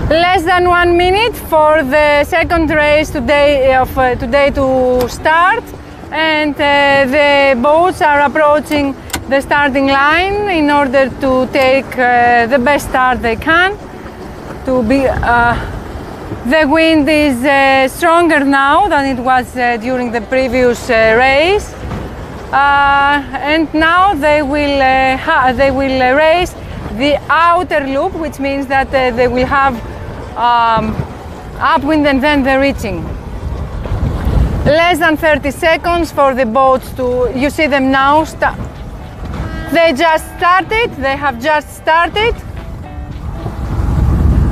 Less than 1 minute for the 2nd race today to start, and the boats are approaching the starting line in order to take the best start they can. The wind is stronger now than it was during the previous race, and now they will race the outer loop, which means that they will have upwind and then the reaching. Less than 30 seconds for the boats to, you see them now, they just started, they have just started.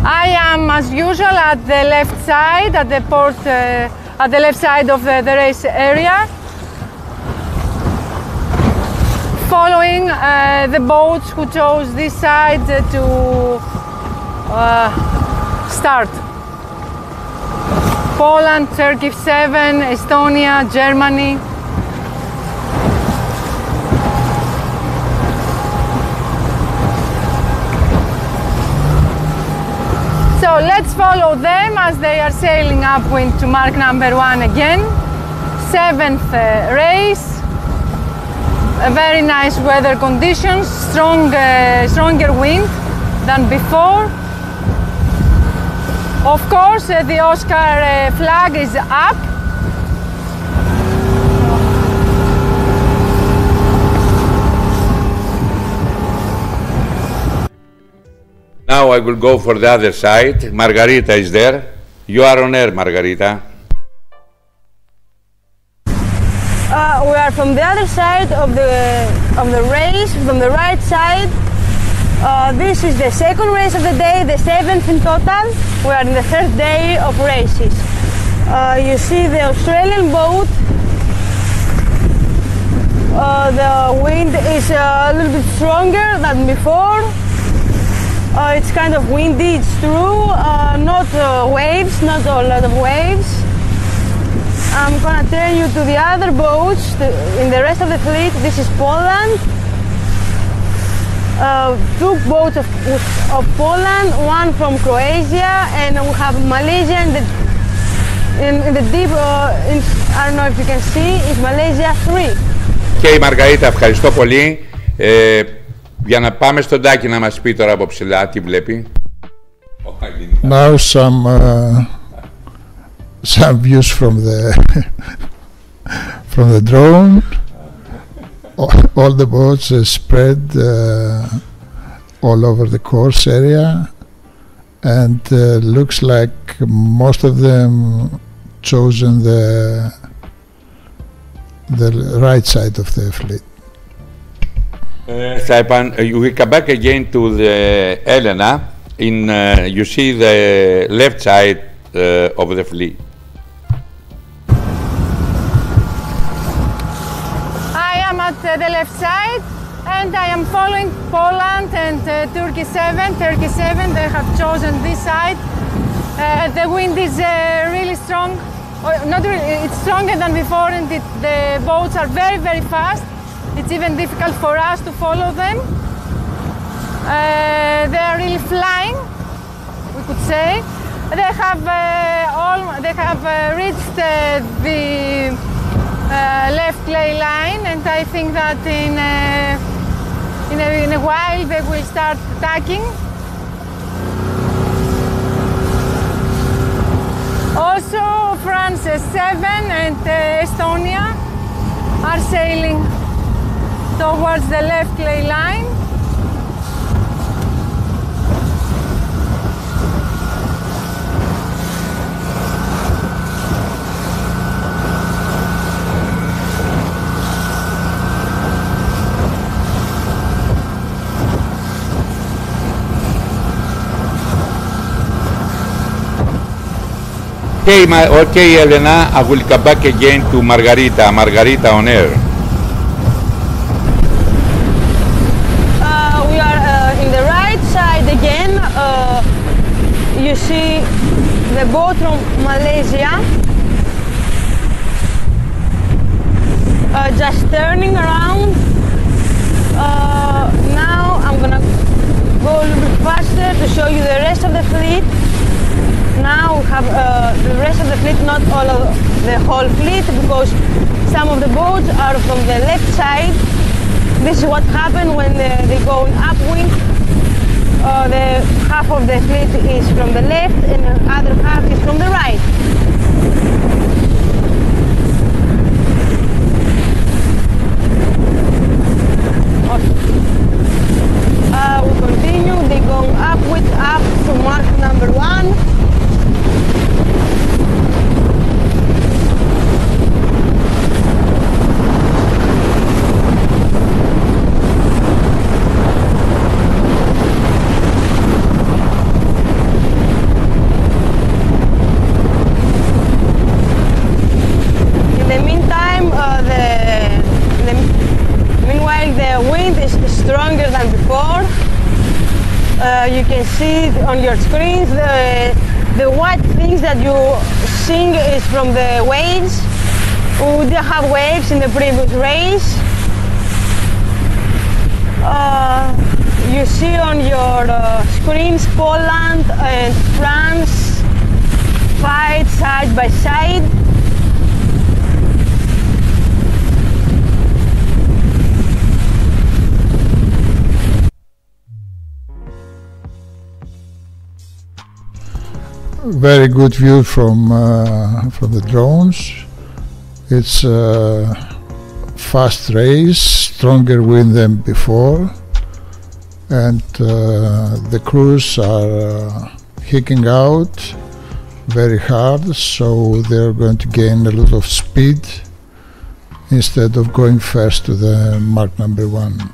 I am as usual at the left side, at the port, at the left side of the race area, following the boats who chose this side to start. Poland, Turkey 7, Estonia, Germany. So let's follow them as they are sailing upwind to mark number 1 again. 7th race. Very nice weather conditions, stronger wind than before. Of course, the Oscar flag is up. Now I will go for the other side. Margarita is there. You are on air, Margarita. We are from the other side of the race, from the right side. This is the 2nd race of the day, the 7th in total. We are in the 3rd day of races. You see the Australian boat. The wind is a little bit stronger than before. It's kind of windy, it's true. Not waves, not a lot of waves. I'm gonna turn you to the other boats in the rest of the fleet. This is Poland. two boats of Poland, one from Croatia, and we have Malaysia in the deep, I don't know if you can see, is Malaysia 3. Και η Μαργαρίτα, ευχαριστώ πολύ. Για να πάμε στον Τάκη να μας πει τώρα από ψηλά τι βλέπει. Now some views from the drone. All the boats are spread all over the course area, and looks like most of them chosen the right side of the fleet. We come back again to the Elena. You see the left side of the fleet. I am at the left side, and I am following Poland and Turkey 7. Turkey 7, they have chosen this side. The wind is really strong. Not really, it's stronger than before, and the boats are very, very fast. It's even difficult for us to follow them. They are really flying, we could say. They have reached the left lay line, and I think that in a while they will start tacking. Also, France 7 and Estonia are sailing towards the left lay line. Okay, Elena, I will come back again to Margarita. Margarita on air. We are in the right side again. You see the boat from Malaysia just turning around. Now I'm gonna go a little bit faster to show you the rest of the fleet. Now we have the rest of the fleet, not all of the whole fleet, because some of the boats are from the left side. This is what happens when they go upwind. The half of the fleet is from the left and the other half is from the right. We continue, they go upwind up to mark number 1. Stronger than before. You can see on your screens the white things that you see is from the waves. We didn't have waves in the previous race. You see on your screens Poland and France fight side by side. Very good view from the drones. It's a fast race, stronger wind than before, and the crews are hicking out very hard, so they're going to gain a lot of speed instead of going first to the mark number 1.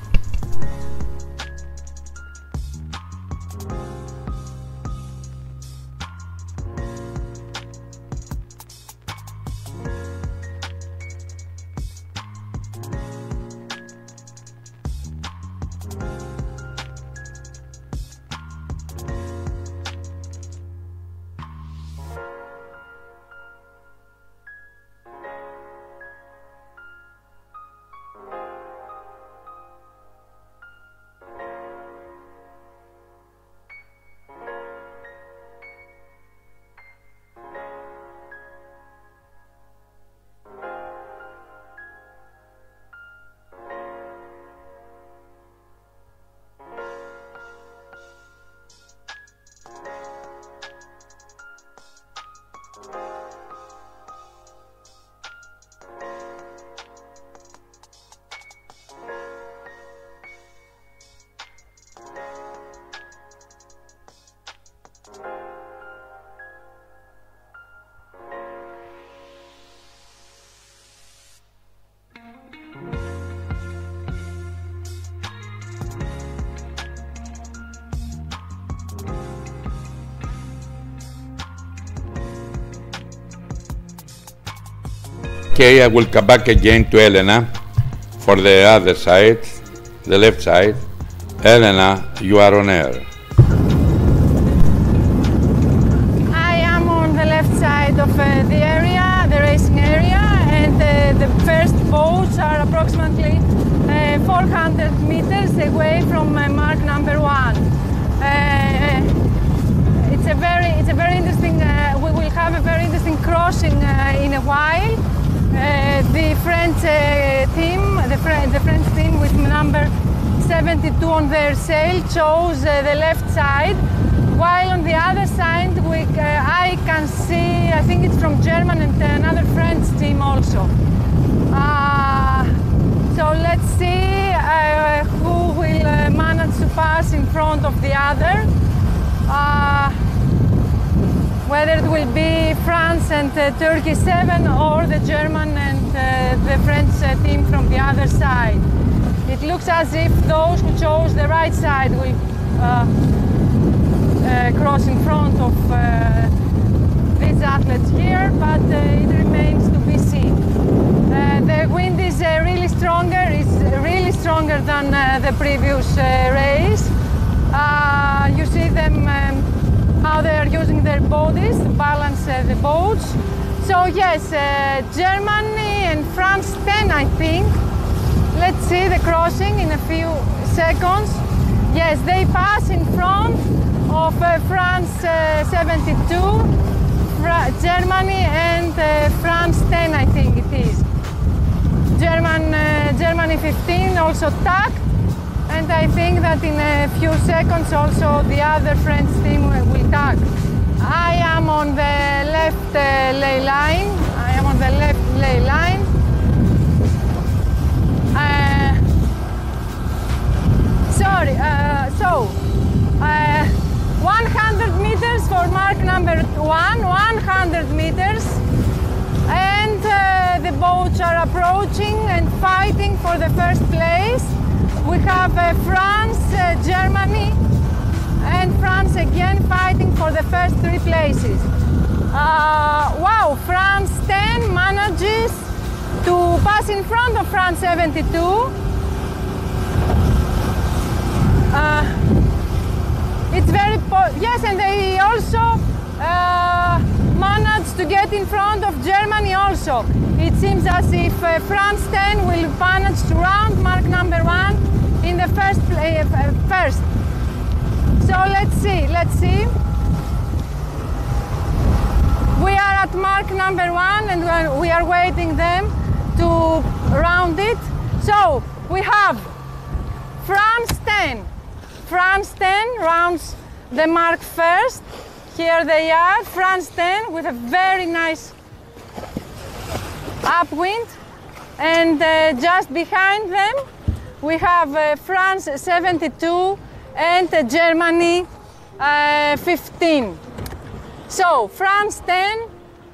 Okay, I will come back again to Elena for the other side, the left side. Elena, you are on air. I am on the left side of the area, the racing area, and the first boats are approximately 400 meters away from mark number 1. It's a very interesting. We will have a very interesting crossing in a while. The French team, the French team with number 72 on their sail chose the left side, while on the other side I can see, I think it's from German and another French team also. So let's see who will manage to pass in front of the other. Whether it will be France and Turkey 7 or the German and the French team from the other side. It looks as if those who chose the right side will cross in front of these athletes here, but it remains to be seen. The wind is really stronger than the previous race. You see them how they are using their bodies to balance the boats. So yes, Germany and France 10, I think. Let's see the crossing in a few seconds. Yes, they pass in front of France 72, Germany and France 10, I think it is. Germany 15 also tacked, and I think that in a few seconds also the other French team will tack. I am on the left lay line. Sorry, 100 meters for mark number 1, 100 meters, and the boats are approaching and fighting for the first place. We have France, Germany, and France again fighting for the first 3 places. Wow, France 10 manages to pass in front of France 72. It's very, yes, and they also managed to get in front of Germany also. It seems as if France 10 will manage to round mark number 1 in the first. So let's see. We are at mark number 1 and we are waiting them to round it. So we have France 10. France 10 rounds the mark first. Here they are, France 10 with a very nice upwind, and just behind them we have France 72 and Germany 15. So France 10,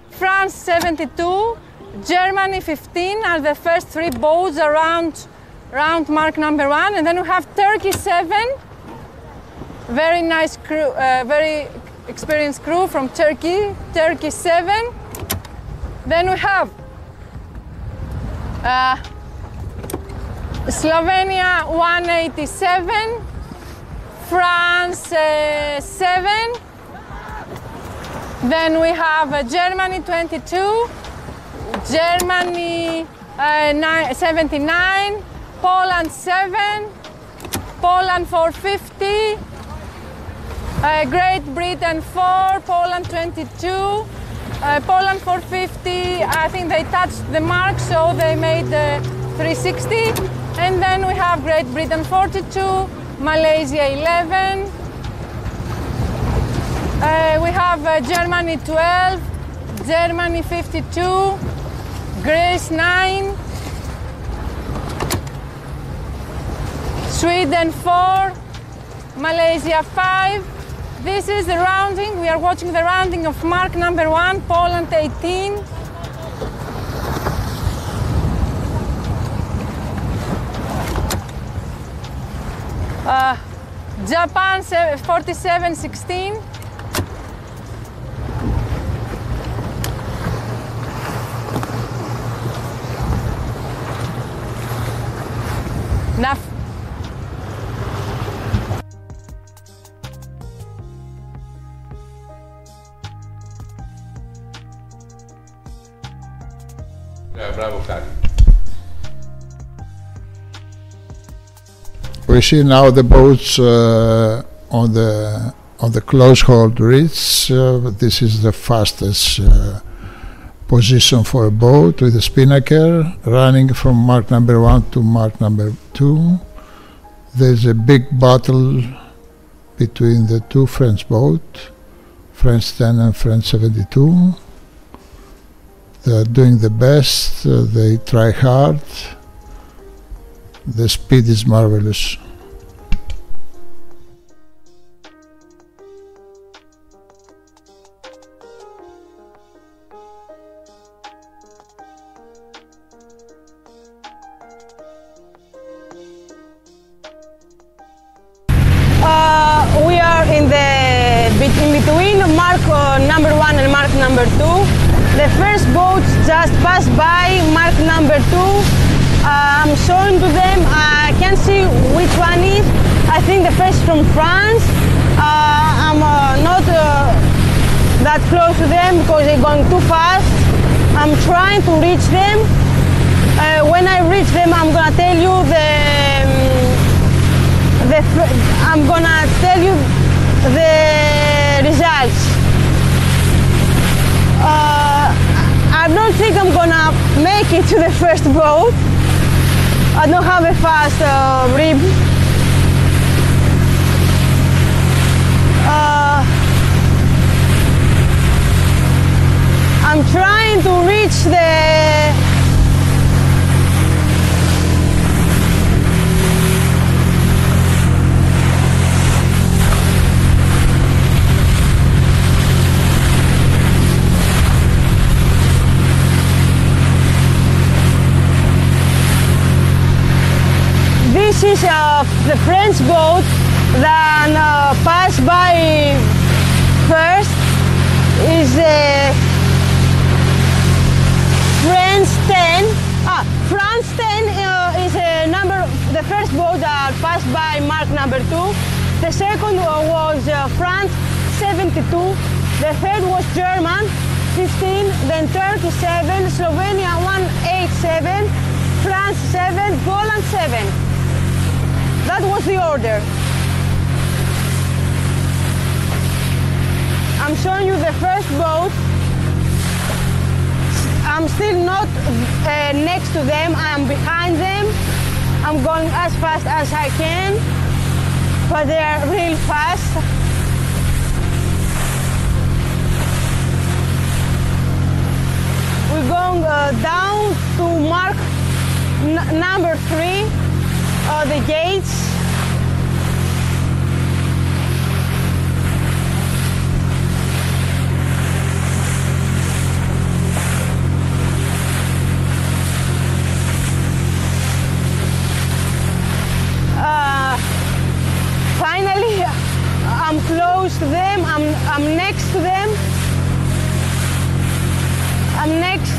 France 72, Germany 15 are the first 3 boats around mark number 1, and then we have Turkey 7, very nice crew, very experienced crew from Turkey, Turkey 7. Then we have Slovenia 187, France 7. Then we have Germany 22, Germany 79, Poland 7, Poland 450, Great Britain 4, Poland 22, Poland 450, I think they touched the mark, so they made 360. And then we have Great Britain 42, Malaysia 11, we have Germany 12, Germany 52, Greece 9, Sweden 4, Malaysia 5. This is the rounding. We are watching the rounding of mark number 1, Poland 18. Japan 47-16. Enough. Bravo, Kari. We see now the boats on the close hold reach. This is the fastest position for a boat with a spinnaker running from mark number 1 to mark number 2. There's a big battle between the two French boats, French 10 and French 72. They are doing the best, they try hard, the speed is marvelous. We are in between mark number 1 and mark number 2. The first boat just passed by mark number 2. I'm showing to them, I can't see which one is. I think the first is from France. I'm not that close to them because they're going too fast. I'm trying to reach them. When I reach them, I'm gonna tell you the results. I don't think I'm gonna make it to the first boat. I don't have a fast rib. I'm trying to reach This is the French boat that passed by first. Is France 10. France 10 is the first boat that passed by mark number 2. The second was France 72. The third was German 15. Then Turkey 7. Slovenia 187. France 7. Poland 7. That was the order. I'm showing you the first boat. I'm still not next to them, I'm behind them. I'm going as fast as I can, but they are real fast. We're going down to mark number 3, the gates. Finally, I'm close to them. I'm next to them. I'm next.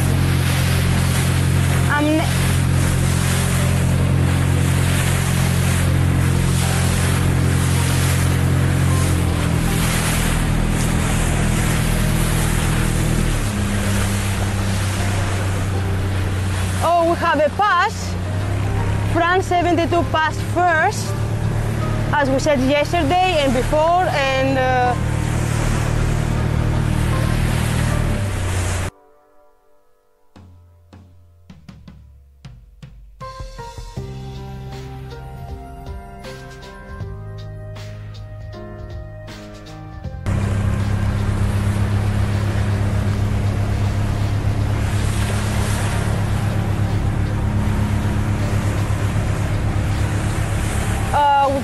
Oh, we have a pass. France 72 passed first, as we said yesterday and before, and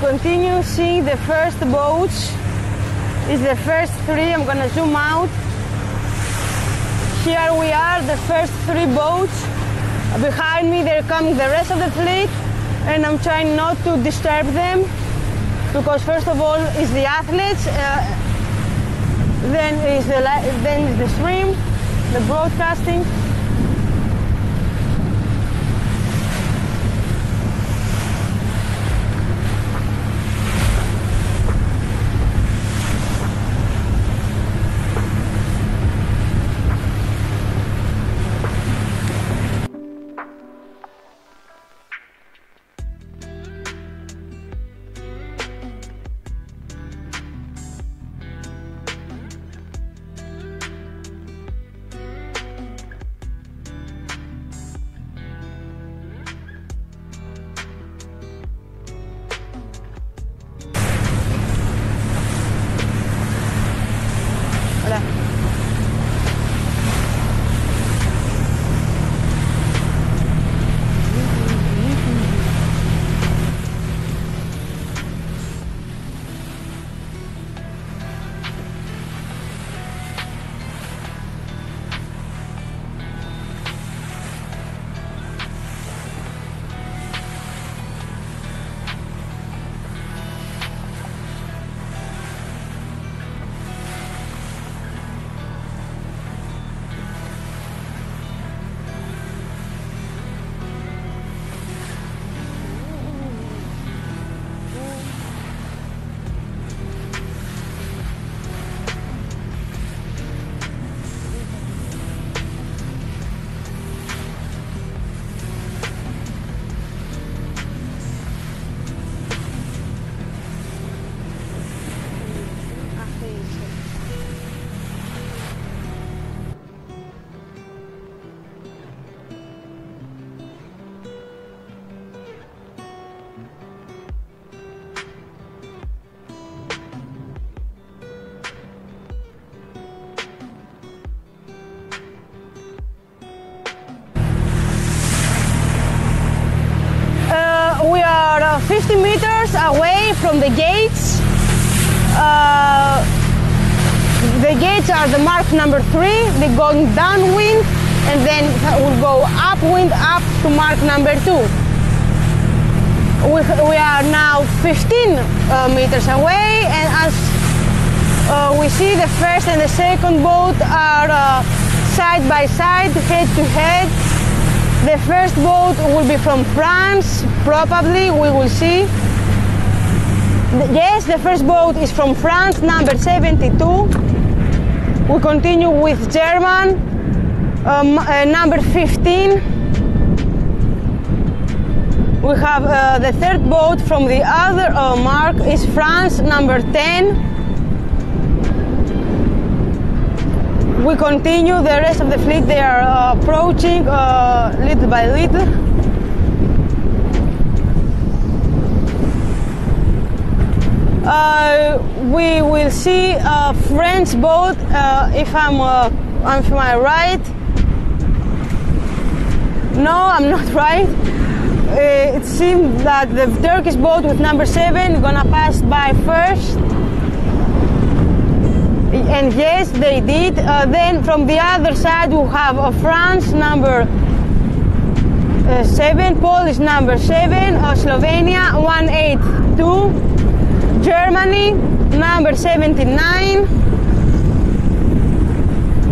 continue seeing the first boats. It's the first 3. I'm gonna zoom out. Here we are, the first 3 boats. Behind me they're coming the rest of the fleet, and I'm trying not to disturb them, because first of all is the athletes, then is the stream, the broadcasting. 50 meters away from the gates. The gates are the mark number 3. They're going downwind, and then we'll go upwind up to mark number 2. We are now 15 meters away, and as we see, the first and the second boat are side by side, head to head. The first boat will be from France, probably, we will see. Yes, the first boat is from France, number 72. We continue with German, number 15. We have the third boat from the other mark is France, number 10. We continue, the rest of the fleet, they are approaching little by little. We will see a French boat, if I'm right. No, I'm not right. It seems that the Turkish boat with number 7 is gonna pass by first. And yes, they did. Then from the other side we have France, number 7, Polish number 7, Slovenia 182, Germany number 79.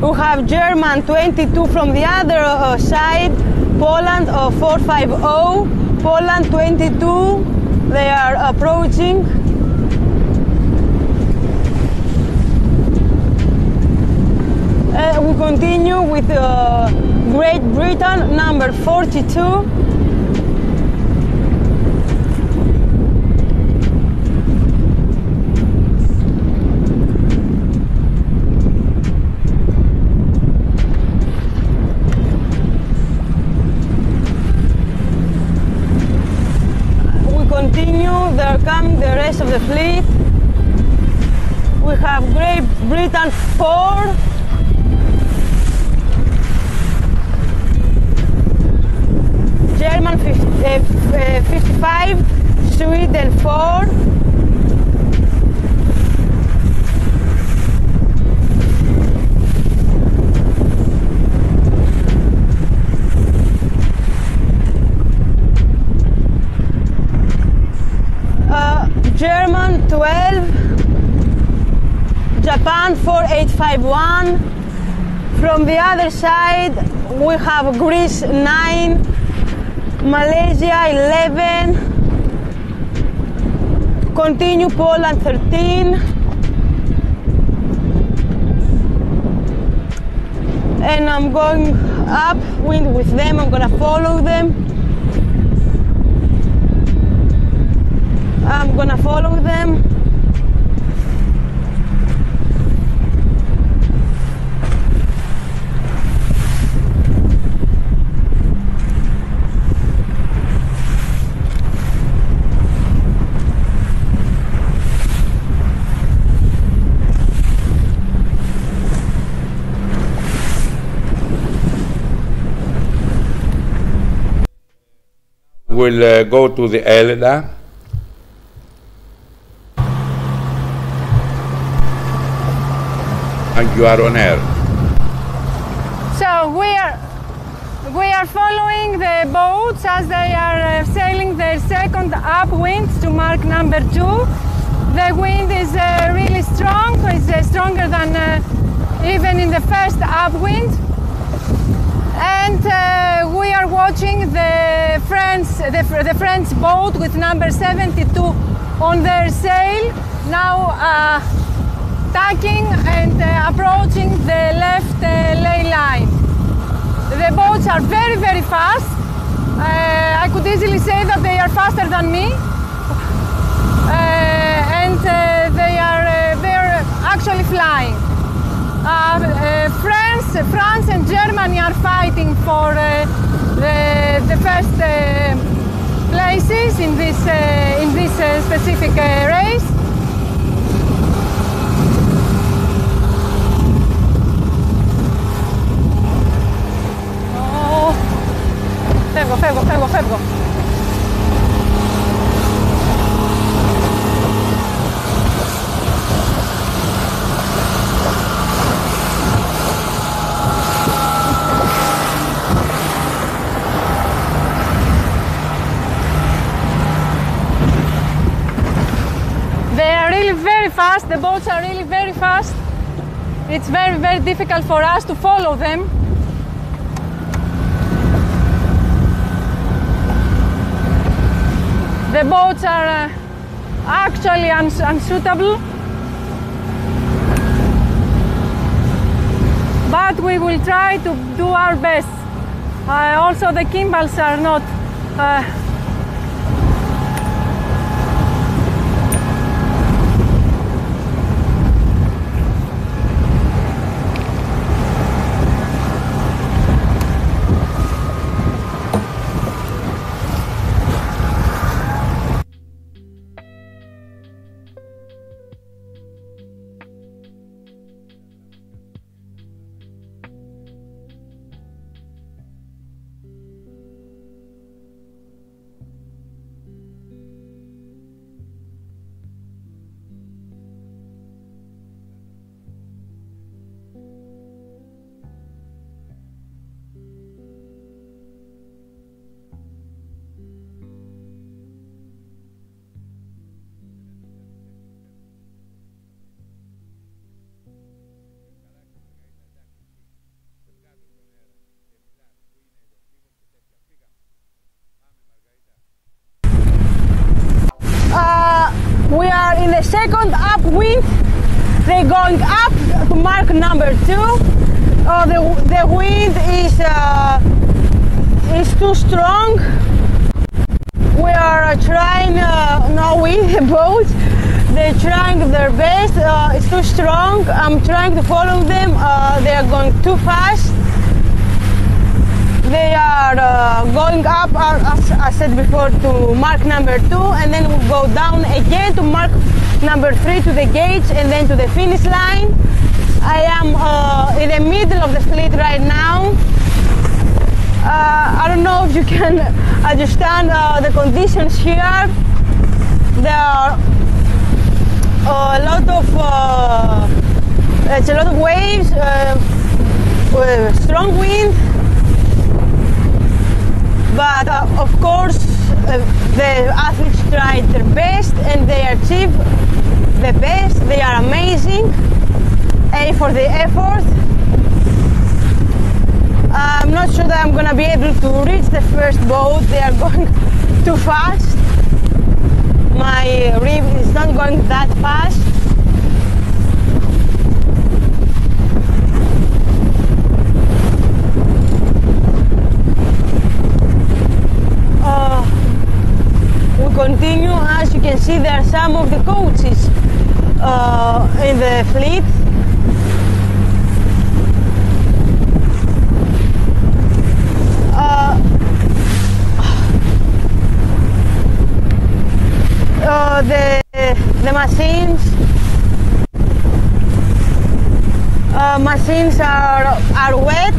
We have German 22 from the other side, Poland 450, Poland 22, they are approaching. We continue with Great Britain, number 42. We continue, they're coming the rest of the fleet. We have Great Britain 4. German 55, Sweden 4. German 12, Japan 4851. From the other side we have Greece 9, Malaysia 11, continue Poland 13, and I'm going upwind with them, I'm gonna follow them. I'm gonna follow them. We'll go to the Elda. And you are on air. So we are following the boats as they are sailing their second upwind to mark number 2. The wind is really strong. It's stronger than even in the first upwind. And we are watching the French boat with number 72 on their sail, now tacking and approaching the left ley line. The boats are very, very fast. I could easily say that they are faster than me. And they are actually flying. France and Germany are fighting for the first places in this specific race. Φεύγω. fast, the boats are really very fast. It's very, very difficult for us to follow them. The boats are actually unsuitable. But we will try to do our best. Also the gimbals are not we are in the second upwind. They're going up to mark number 2. The wind is too strong. We are trying, no with the boats, they're trying their best. It's too strong. I'm trying to follow them. They are going too fast. They are going up, as I said before, to mark number 2, and then we'll go down again to mark number 3 to the gates, and then to the finish line. I am in the middle of the fleet right now. I don't know if you can understand the conditions here. There are it's a lot of waves, strong wind. But of course, the athletes tried their best and they achieved the best. They are amazing. A for the effort. I'm not sure that I'm going to be able to reach the first boat. They are going too fast. My rib is not going that fast. We continue. As you can see, there are some of the coaches in the fleet. The machines are wet.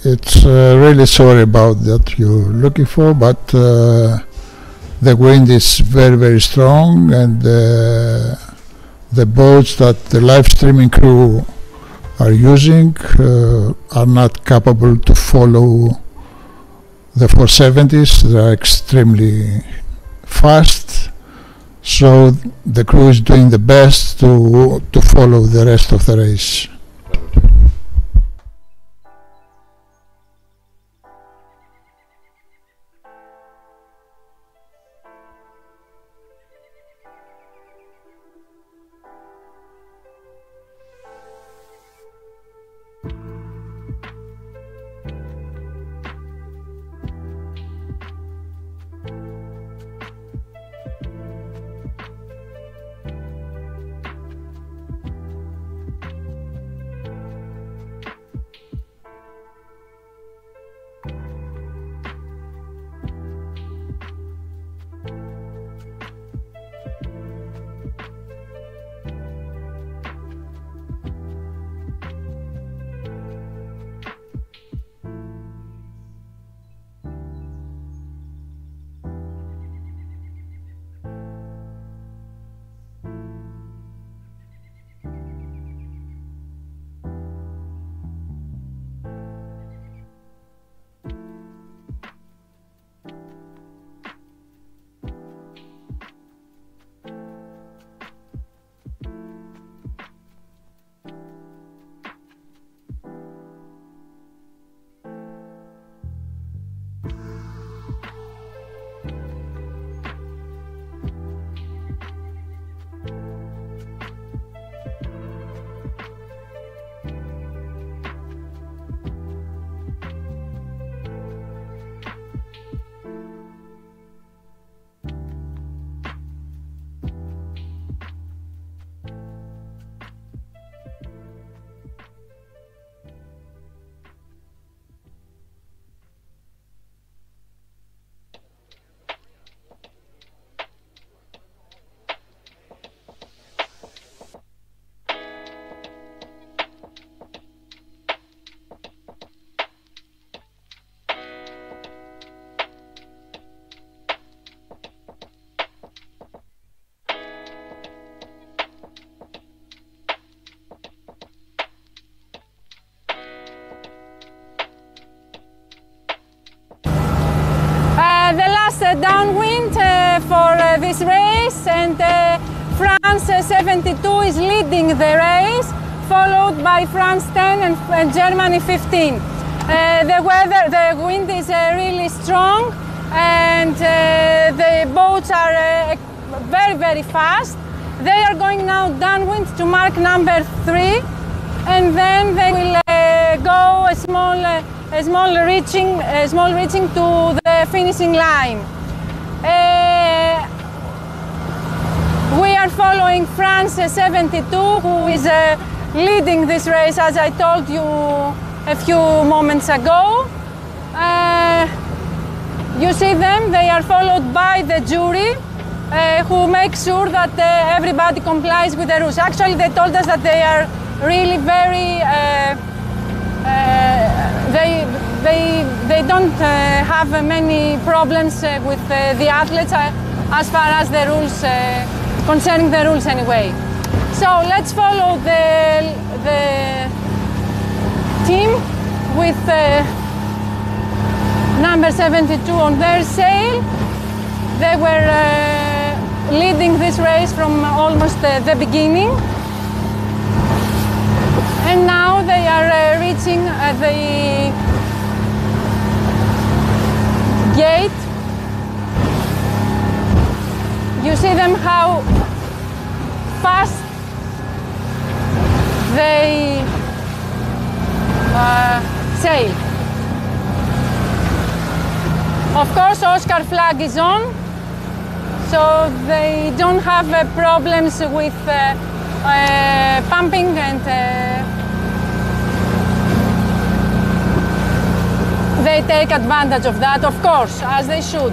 It's really sorry about that you're looking for, but the wind is very, very strong, and the boats that the live streaming crew are using are not capable to follow the 470s. They are extremely fast, so the crew is doing the best to follow the rest of the race. Downwind for this race, and France 72 is leading the race, followed by France 10 and Germany 15. The wind is really strong, and the boats are very, very fast. They are going now downwind to mark number 3, and then they will go a small reaching to the finishing line. We are following France 72, who is leading this race, as I told you a few moments ago. You see them, they are followed by the jury, who make sure that everybody complies with the rules. Actually, they told us that they are really very they don't have many problems with the athletes as far as the rules, concerning the rules anyway. So let's follow the team with number 72 on their sail. They were leading this race from almost the beginning. And now they are reaching the gate. You see them how fast they sail. Of course, Oscar flag is on, so they don't have problems with pumping, and they take advantage of that, of course, as they should.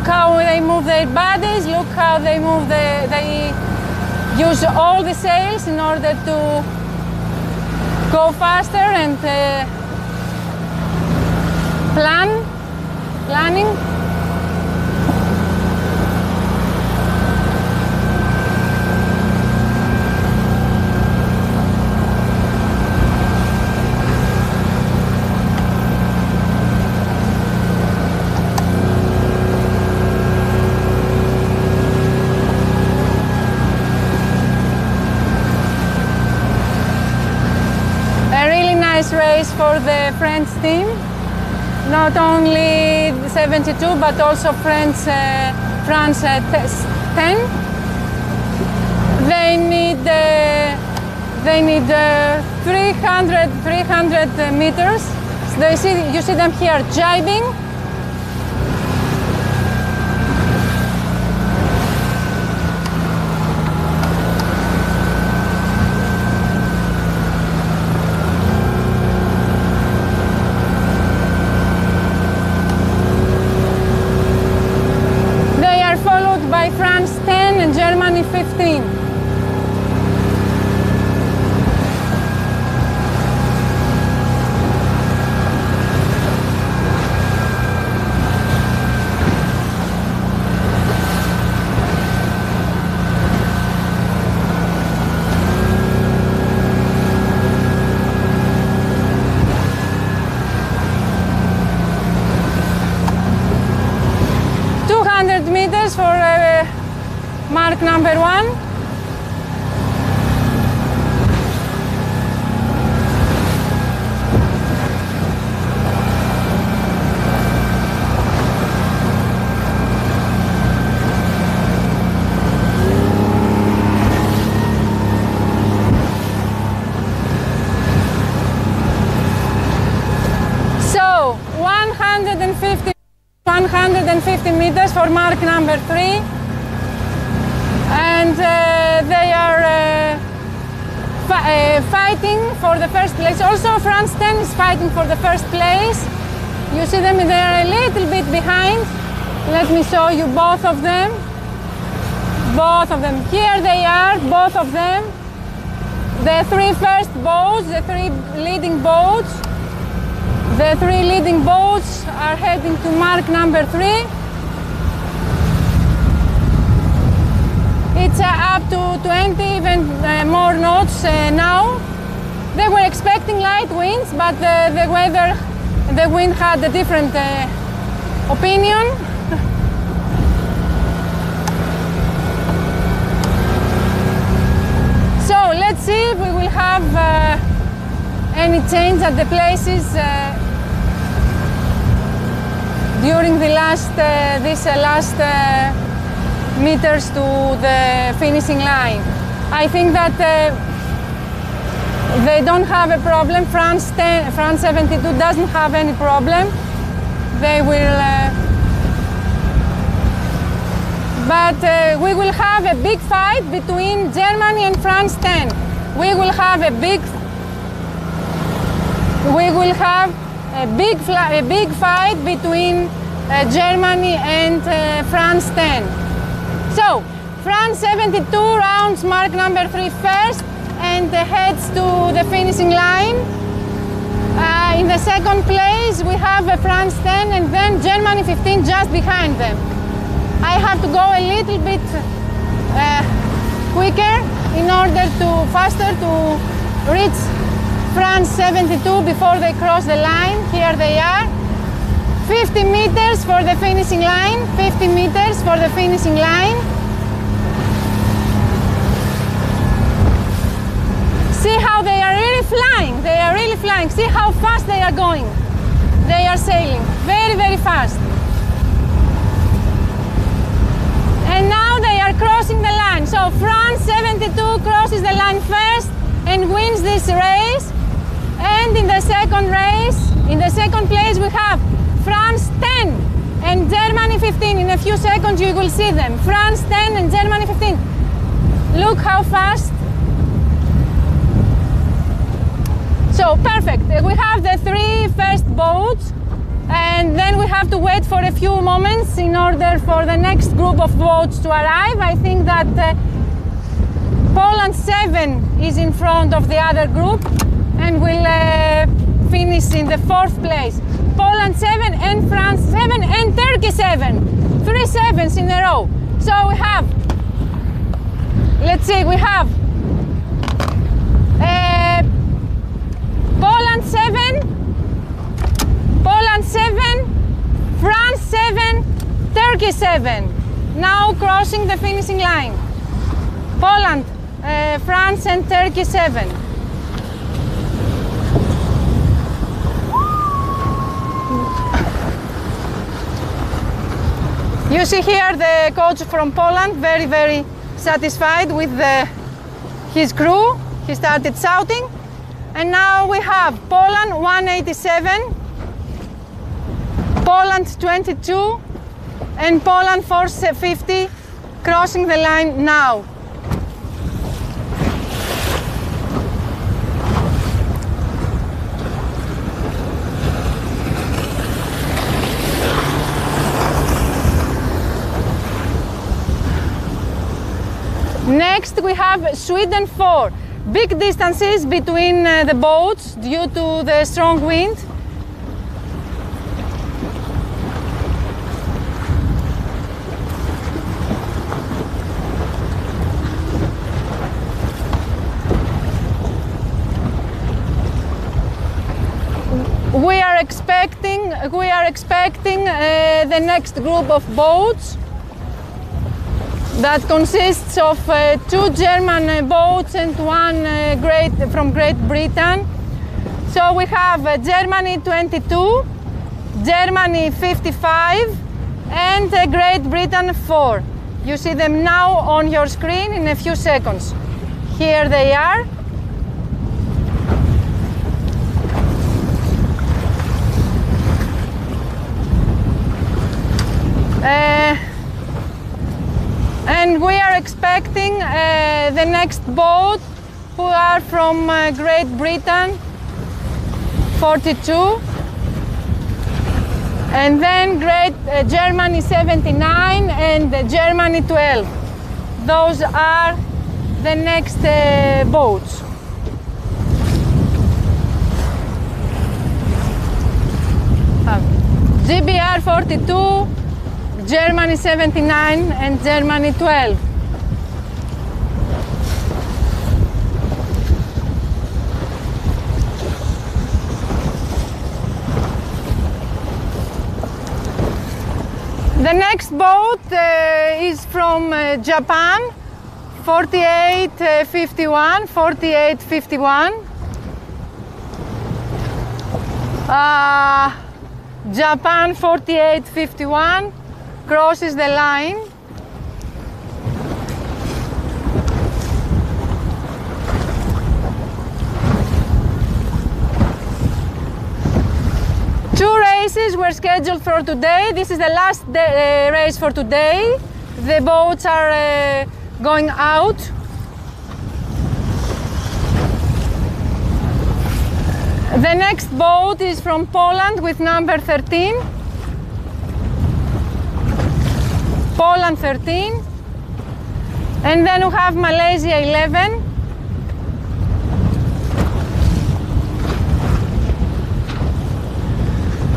Look how they move their bodies, look how they move they use all the sails in order to go faster and planning. Race for the French team, not only 72 but also France 10. They need 300 meters. So you see them here jibing. France 10 and Germany 15. Meters for mark number 1. So 150 meters for mark number 3, and they are fighting for the first place. Also France 10 is fighting for the first place. You see them, they are a little bit behind. Let me show you both of them. Both of them. Here they are, both of them. The 3 first boats, the 3 leading boats. The 3 leading boats are heading to mark number 3. It's up to 20, even more knots now. They were expecting light winds, but the weather, the wind had a different opinion. So let's see if we will have any change at the places during the last meters to the finishing line. I think that they don't have a problem. France 72 doesn't have any problem. They will, but we will have a big fight between Germany and France 10. We will have a big fight between Germany and France 10. So, France 72 rounds mark number 3 first and heads to the finishing line. In the second place we have France 10 and then Germany 15 just behind them. I have to go a little bit quicker in order to faster to reach France 72 before they cross the line. Here they are. 50 meters for the finishing line. 50 meters for the finishing line. See how they are really flying. They are really flying. See how fast they are going. They are sailing very, very fast. And now they are crossing the line. So France 72 crosses the line first and wins this race. And in the second race, in the second place we have France 10 and Germany 15. In a few seconds you will see them. France 10 and Germany 15. Look how fast. So perfect. We have the 3 first boats And then we have to wait for a few moments in order for the next group of boats to arrive. I think that Poland 7 is in front of the other group and will finish in the 4th place. Poland 7 and France 7 and Turkey 7. 3 sevens in a row. So we have, let's see, we have Poland 7, Poland 7, France 7, Turkey 7. Now crossing the finishing line. Poland, France and Turkey 7. You see here the coach from Poland, very, very satisfied with his crew. He started shouting. And now we have Poland 187, Poland 22, and Poland 450 crossing the line now. Next we have Sweden 4. Big distances between the boats due to the strong wind. We are expecting the next group of boats that consists of 2 German boats and 1 from Great Britain. So we have Germany 22, Germany 55, and Great Britain 4. You see them now on your screen in a few seconds. Here they are. And we are expecting the next boat who are from Great Britain, 42, and then Germany 79 and Germany 12. Those are the next boats. GBR 42, Germany 79 and Germany 12. The next boat is from Japan, 4851, 4851. Japan 4851 crosses the line. Two races were scheduled for today. This is the last race for today. The boats are going out. The next boat is from Poland with number 13. Poland 13. And then we have Malaysia 11.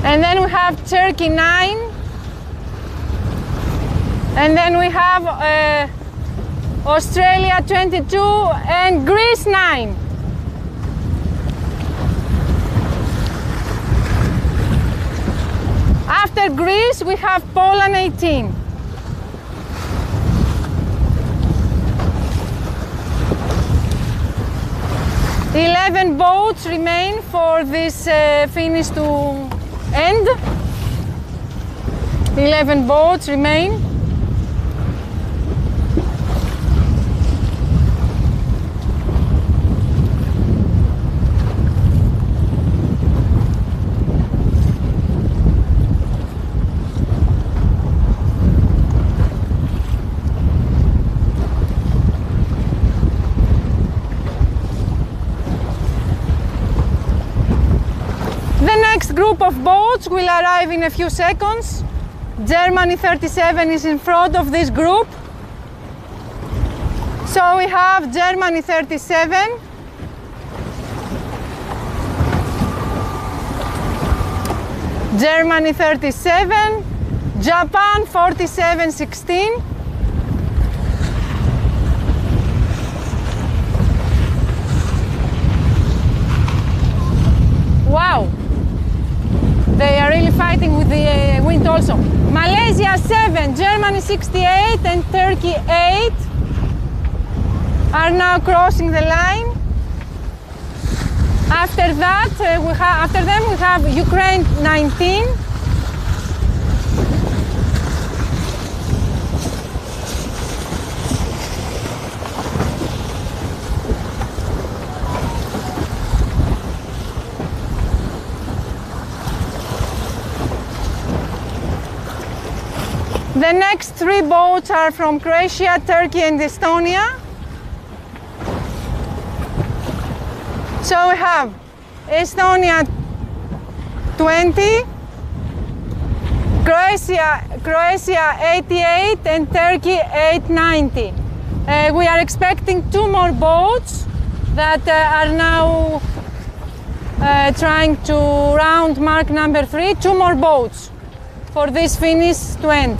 And then we have Turkey 9. And then we have Australia 22 and Greece 9. After Greece, we have Poland 18. The 11 boats remain for this finish to end. 11 boats remain. Group of boats boats will arrive in a few seconds. Germany 37 is in front of this group. So we have Germany 37. Germany 37, Japan 4716. Wow, they are really fighting with the wind also. Malaysia 7, Germany 68 and Turkey 8 are now crossing the line. After that, after them we have Ukraine 19. The next three boats are from Croatia, Turkey and Estonia. So we have Estonia 20, Croatia 88 and Turkey 890. We are expecting two more boats that are now trying to round mark number 3, two more boats for this finish to end.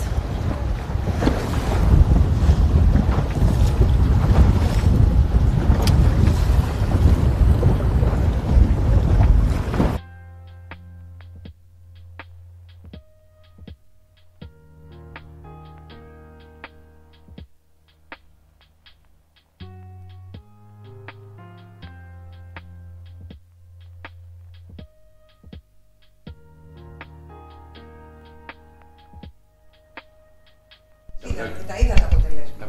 Τα είδα τα αποτελέσματα.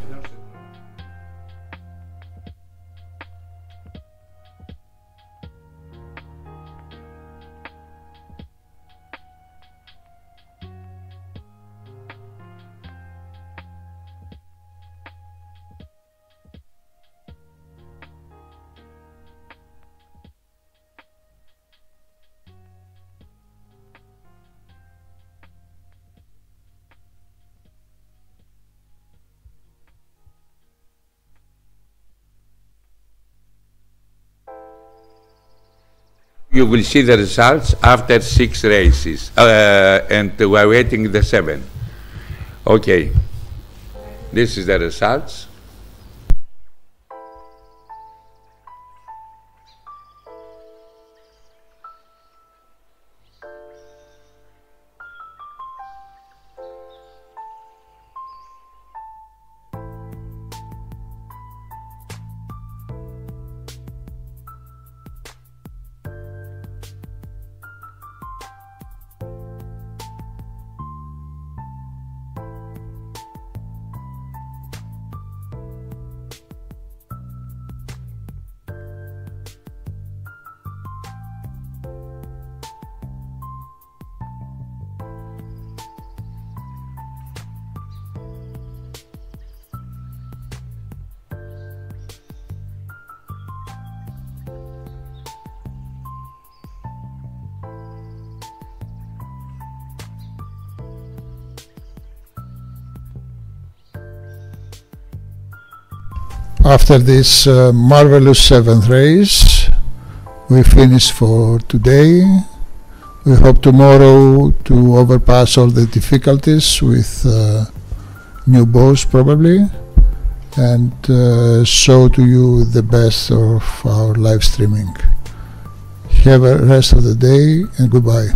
You will see the results after 6 races, and we are waiting the 7. Okay, this is the results. After this marvelous 7th race, we finish for today. We hope tomorrow to overpass all the difficulties with new boats probably, and show to you the best of our live streaming. Have a rest of the day and goodbye.